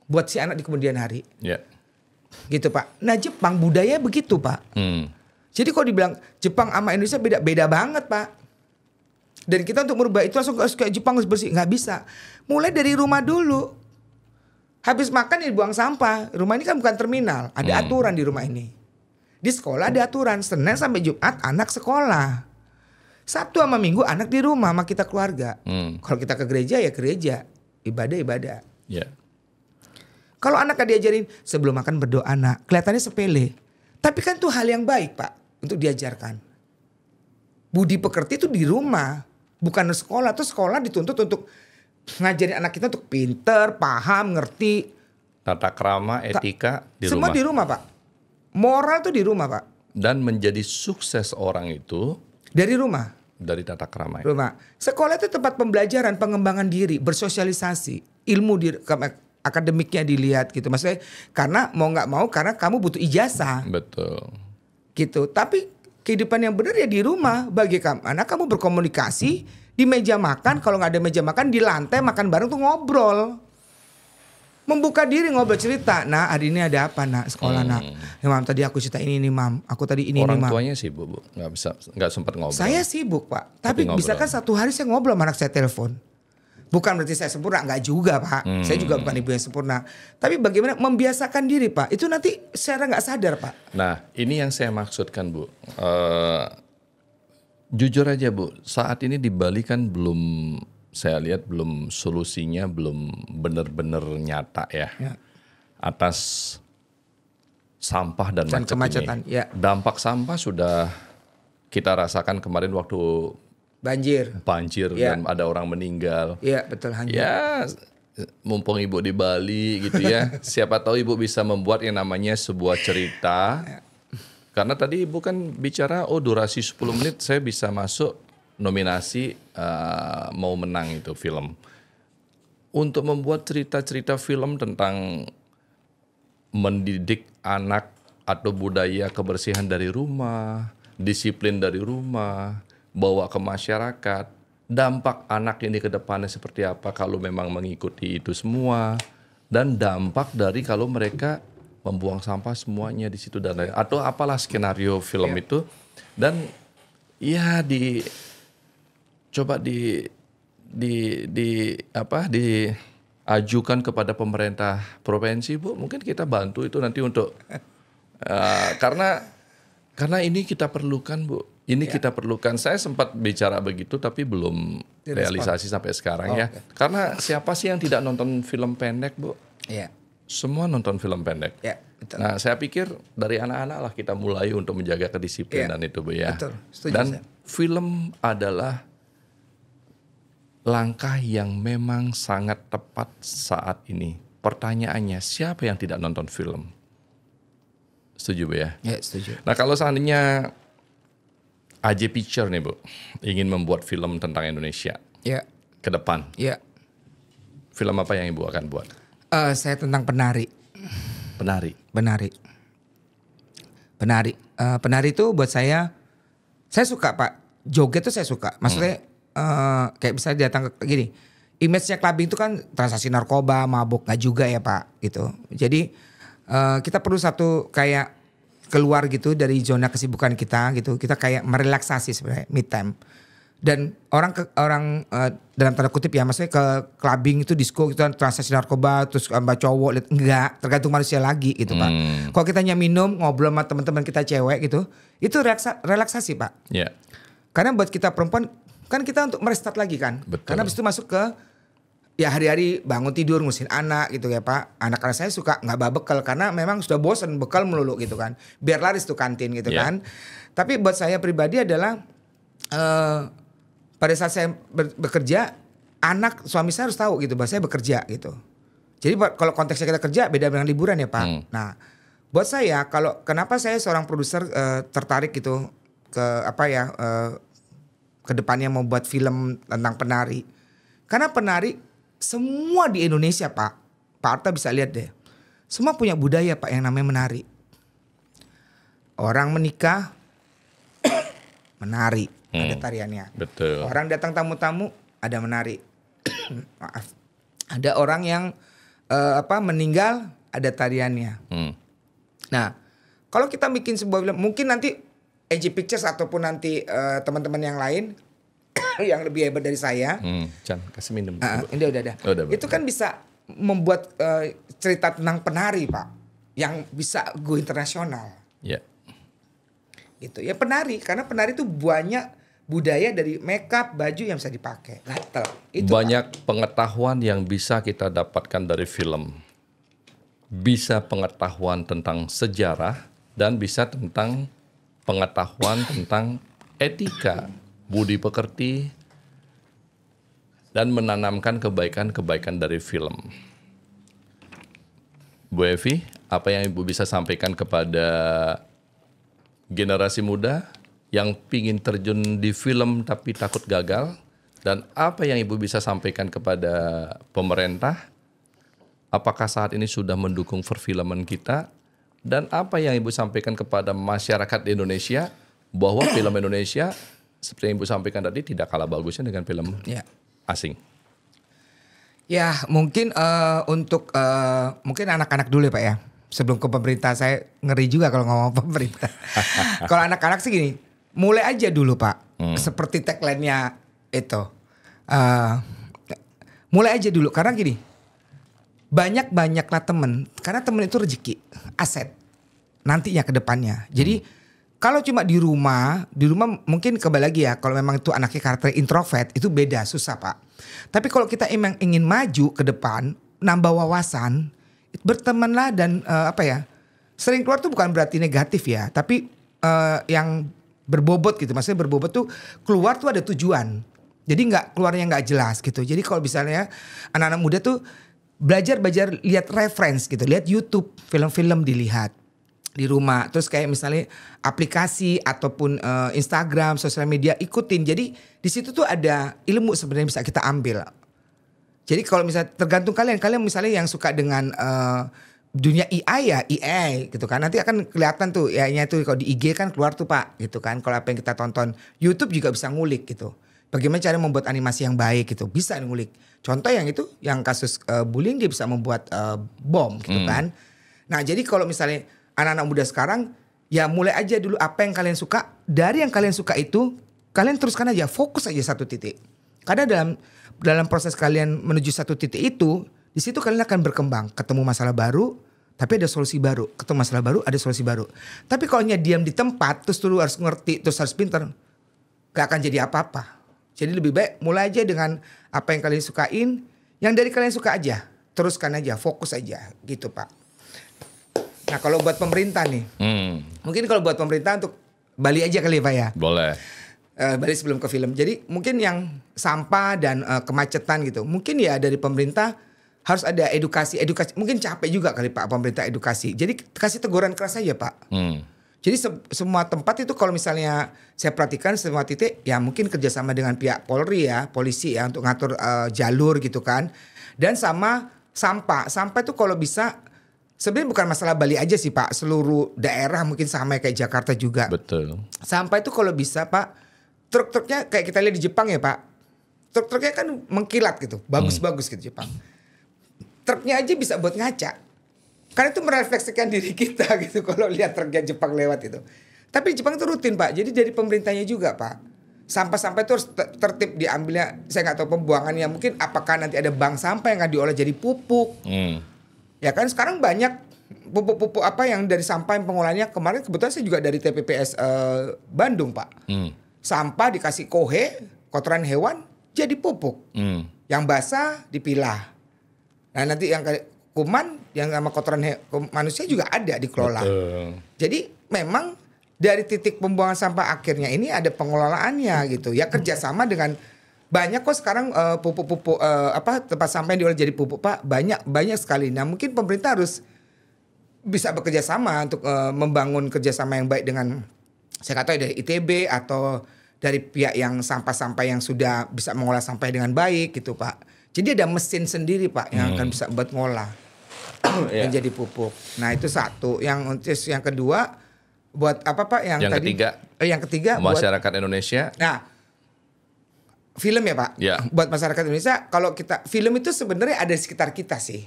buat si anak di kemudian hari. Gitu Pak. Nah Jepang budaya begitu Pak. Jadi kalau dibilang Jepang sama Indonesia beda banget Pak. Dan kita untuk merubah itu langsung kayak Jepang harus bersih, nggak bisa. Mulai dari rumah dulu. Habis makan ya buang sampah. Rumah ini kan bukan terminal, ada aturan di rumah ini. Di sekolah ada aturan, Senin sampai Jumat anak sekolah. Sabtu sama Minggu anak di rumah sama kita keluarga. Kalau kita ke gereja ya gereja, ibadah. Kalau anak diajarin sebelum makan berdoa nak, kelihatannya sepele. Tapi kan itu hal yang baik Pak untuk diajarkan. Budi pekerti itu di rumah, bukan di sekolah. Terus sekolah dituntut untuk ngajarin anak kita untuk pinter, paham, ngerti. Tata krama, etika di rumah. Semua di rumah Pak. Moral tuh di rumah Pak. Dan menjadi sukses orang itu dari rumah. Dari tata krama. Rumah. Sekolah itu tempat pembelajaran, pengembangan diri, bersosialisasi, ilmu akademiknya dilihat gitu. Maksudnya karena mau nggak mau karena kamu butuh ijazah. Betul. Gitu. Tapi kehidupan yang benar ya di rumah. Bagaimana kamu berkomunikasi di meja makan. Kalau nggak ada meja makan di lantai makan bareng tuh ngobrol. Membuka diri ngobrol cerita. Nah hari ini ada apa nak sekolah nak? Ya mam tadi aku cerita ini mam. Aku tadi ini Orang mam. tuanya sibuk Bu. Nggak sempat ngobrol. Saya sibuk Pak. Tapi bisa kan satu hari saya ngobrol sama anak saya telepon. Bukan berarti saya sempurna, enggak juga Pak. Saya juga bukan ibu yang sempurna. Tapi bagaimana membiasakan diri Pak. Itu nanti secara nggak sadar Pak. Nah ini yang saya maksudkan Bu. Jujur aja Bu. Saat ini di Bali kan belum, saya lihat belum solusinya belum benar-benar nyata ya. Atas sampah dan macet kemacetan. Ini. Dampak sampah sudah kita rasakan kemarin waktu banjir dan ada orang meninggal. Iya betul. Ya mumpung Ibu di Bali gitu ya. Siapa tahu Ibu bisa membuat yang namanya sebuah cerita. Karena tadi Ibu kan bicara durasi 10 menit saya bisa masuk nominasi mau menang itu film. Untuk membuat cerita-cerita film tentang mendidik anak atau budaya kebersihan dari rumah, disiplin dari rumah, bawa ke masyarakat, dampak anak ini ke depannya seperti apa kalau memang mengikuti itu semua, dan dampak dari kalau mereka membuang sampah semuanya di situ dan lain, atau apalah skenario film itu, dan ya diajukan kepada pemerintah provinsi, Bu, mungkin kita bantu itu nanti untuk karena ini kita perlukan, Bu. Ini kita perlukan. Saya sempat bicara begitu tapi belum realisasi sampai sekarang ya. Okay. Karena siapa sih yang tidak nonton film pendek, Bu? Iya. Semua nonton film pendek. Ya, betul. Nah, saya pikir dari anak-anak lah kita mulai untuk menjaga kedisiplinan itu, Bu, ya. Betul. Setuju, dan saya. Film adalah langkah yang memang sangat tepat saat ini. Pertanyaannya, siapa yang tidak nonton film? Setuju, Bu, ya? Ya, setuju. Nah, kalau seandainya AJ Picture nih, Bu, ingin membuat film tentang Indonesia Ya. ke depan, Ya. film apa yang Ibu akan buat? Saya tentang penari. Penari. Penari itu buat saya suka, Pak. Joget tuh saya suka. Maksudnya kayak bisa datang ke gini. Image-nya clubbing itu kan transaksi narkoba, mabuk, nggak juga ya, Pak, gitu. Jadi kita perlu satu kayak keluar gitu dari zona kesibukan kita gitu. Kita kayak merelaksasi sebenarnya, me time. Dan orang dalam tanda kutip ya, maksudnya ke clubbing itu, disco gitu, transaksi narkoba, terus mbak cowok, enggak, tergantung manusia lagi gitu, Pak. Kalau kita minum, ngobrol sama teman-teman kita cewek gitu, itu relaksasi, Pak. Ya. Karena buat kita perempuan kan kita untuk merestart lagi kan. Betul. Karena habis itu masuk ke ya hari-hari bangun tidur ngurusin anak gitu ya, Pak. Anak-anak saya suka nggak bawa bekal karena memang sudah bosan bekal melulu gitu kan. Biar laris tuh kantin gitu kan. Tapi buat saya pribadi adalah pada saat saya bekerja, anak suami saya harus tahu gitu bahwa saya bekerja gitu. Jadi kalau konteksnya kita kerja beda dengan liburan ya, Pak. Nah, buat saya kenapa saya seorang produser tertarik gitu ke ke depannya mau buat film tentang penari. Karena penari semua di Indonesia, Pak Arta bisa lihat deh. Semua punya budaya, Pak, yang namanya menari. Orang menikah menari, ada tariannya. Betul. Orang datang tamu-tamu ada menari. Maaf. Ada orang yang meninggal ada tariannya. Nah, kalau kita bikin sebuah film, mungkin nanti AJ Pictures ataupun nanti teman-teman yang lain yang lebih hebat dari saya. Chan, kasih minum. Ini udah. Itu kan bisa membuat cerita tentang penari, Pak, yang bisa go internasional. Ya. Gitu ya, penari, karena penari itu banyak budaya dari makeup, baju yang bisa dipakai. Gatel. Itu banyak, Pak, pengetahuan yang bisa kita dapatkan dari film. Bisa pengetahuan tentang sejarah dan bisa tentang pengetahuan tentang etika, budi pekerti, dan menanamkan kebaikan-kebaikan dari film. Bu Evi, apa yang Ibu bisa sampaikan kepada generasi muda yang pingin terjun di film tapi takut gagal? Dan apa yang Ibu bisa sampaikan kepada pemerintah? Apakah saat ini sudah mendukung perfilman kita? Dan apa yang Ibu sampaikan kepada masyarakat di Indonesia bahwa film Indonesia seperti yang Ibu sampaikan tadi tidak kalah bagusnya dengan film asing? Ya, mungkin untuk mungkin anak-anak dulu ya, Pak ya. Sebelum ke pemerintah, saya ngeri juga kalau ngomong pemerintah. Kalau anak-anak sih gini, mulai aja dulu, Pak. Seperti tagline-nya itu. Mulai aja dulu, karena gini, banyaklah temen. Karena temen itu rezeki, aset nantinya ke depannya. Jadi kalau cuma di rumah mungkin kembali lagi ya, kalau memang itu anaknya karakter introvert, itu beda, susah, Pak. Tapi kalau kita emang ingin maju ke depan, nambah wawasan, bertemanlah dan sering keluar tuh bukan berarti negatif ya, tapi yang berbobot gitu. Maksudnya berbobot tuh keluar tuh ada tujuan. Jadi keluarnya nggak jelas gitu. Jadi kalau misalnya anak-anak muda tuh belajar lihat reference gitu, lihat YouTube, film-film dilihat. di rumah. Terus kayak misalnya aplikasi ataupun Instagram, sosial media ikutin. Jadi di situ tuh ada ilmu sebenarnya bisa kita ambil. Jadi kalau misalnya tergantung kalian misalnya yang suka dengan dunia AI ya, AI gitu kan. Nanti akan kelihatan tuh AI-nya itu kalau di IG kan keluar tuh Pak gitu kan. Kalau apa yang kita tonton, YouTube juga bisa ngulik gitu. Bagaimana cara membuat animasi yang baik gitu, bisa ngulik. Contoh yang itu, yang kasus bullying dia bisa membuat bom gitu kan. Nah jadi kalau misalnya anak-anak muda sekarang, ya mulai aja dulu apa yang kalian suka. Dari yang kalian suka itu, kalian teruskan aja, fokus aja satu titik. Karena dalam proses kalian menuju satu titik itu, di situ kalian akan berkembang, ketemu masalah baru, tapi ada solusi baru. Ketemu masalah baru, ada solusi baru. Tapi kalau hanya diam di tempat, terus dulu harus ngerti, terus harus pinter, gak akan jadi apa-apa. Jadi lebih baik mulai aja dengan apa yang kalian sukain, yang dari kalian suka aja, teruskan aja, fokus aja, gitu Pak. Nah kalau buat pemerintah nih, mungkin kalau buat pemerintah untuk Bali aja kali ya Pak ya. Boleh. Balik sebelum ke film. Jadi mungkin yang sampah dan kemacetan gitu. Mungkin ya dari pemerintah harus ada edukasi. Mungkin capek juga kali Pak pemerintah edukasi. Jadi kasih teguran keras aja Pak. Jadi semua tempat itu kalau misalnya saya perhatikan semua titik ya mungkin kerjasama dengan pihak Polri ya, polisi ya untuk ngatur jalur gitu kan. Dan sama sampah. Sampah itu kalau bisa sebenarnya bukan masalah Bali aja sih Pak. Seluruh daerah mungkin sama kayak Jakarta juga. Betul. Sampah itu kalau bisa Pak, truk-truknya kayak kita lihat di Jepang ya Pak. Truk-truknya kan mengkilat gitu. Bagus-bagus gitu Jepang. Truknya aja bisa buat ngaca. Karena itu merefleksikan diri kita gitu. Kalau lihat truknya Jepang lewat itu. Tapi Jepang itu rutin Pak. Jadi dari pemerintahnya juga Pak. Sampah-sampah itu harus tertib diambilnya. Saya gak tahu pembuangannya. Mungkin apakah nanti ada bank sampah yang akan diolah jadi pupuk. Ya kan sekarang banyak pupuk-pupuk apa yang dari sampah yang pengolahannya. Kemarin kebetulan saya juga dari TPPS Bandung Pak. Sampah dikasih kohe, kotoran hewan jadi pupuk. Yang basah dipilah. Nah nanti yang kuman yang sama kotoran manusia juga ada dikelola. Jadi memang dari titik pembuangan sampah akhirnya ini ada pengelolaannya gitu. Ya kerjasama dengan banyak kok sekarang pupuk-pupuk tempat sampah yang diolah jadi pupuk Pak. Banyak sekali. Nah mungkin pemerintah harus bisa bekerja sama untuk membangun kerjasama yang baik dengan saya kata dari ITB atau dari pihak yang sampah-sampah yang sudah bisa mengolah sampah dengan baik gitu Pak. Jadi ada mesin sendiri Pak yang akan bisa buat ngolah menjadi pupuk. Nah itu satu. Yang kedua buat apa Pak? Yang ketiga masyarakat buat, Indonesia. Nah film ya Pak. Ya. Buat masyarakat Indonesia kalau kita film itu sebenarnya ada di sekitar kita sih.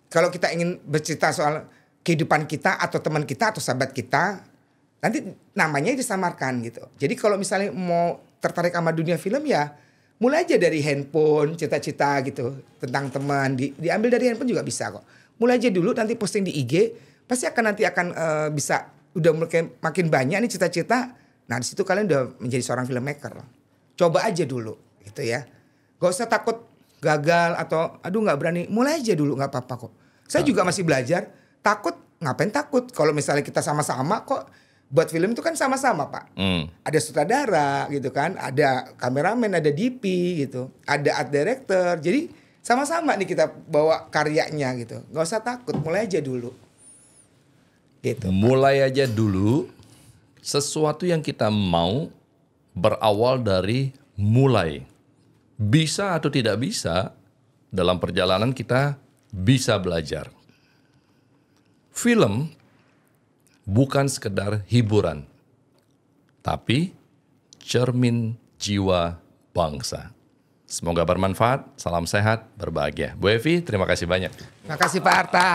Kalau kita ingin bercerita soal kehidupan kita atau teman kita atau sahabat kita, nanti namanya disamarkan gitu. Jadi kalau misalnya mau tertarik sama dunia film ya mulai aja dari handphone, cita-cita gitu tentang teman. Diambil dari handphone juga bisa kok. Mulai aja dulu nanti posting di IG. Pasti akan bisa udah makin banyak nih cita-cita. Nah di situ kalian udah menjadi seorang filmmaker. Coba aja dulu gitu ya. Gak usah takut gagal atau aduh gak berani. Mulai aja dulu gak apa-apa kok. Saya juga masih belajar. Takut, ngapain takut? Kalau misalnya kita sama-sama kok. Buat film itu kan sama-sama Pak. Ada sutradara gitu kan. Ada kameramen, ada DP gitu. Ada art director. Jadi sama-sama nih kita bawa karyanya gitu. Gak usah takut, mulai aja dulu. Gitu. Mulai aja dulu. Sesuatu yang kita mau berawal dari mulai. Bisa atau tidak bisa, dalam perjalanan kita bisa belajar. Film bukan sekedar hiburan, tapi cermin jiwa bangsa. Semoga bermanfaat, salam sehat, berbahagia. Bu Evi, terima kasih banyak. Terima kasih Pak Arta.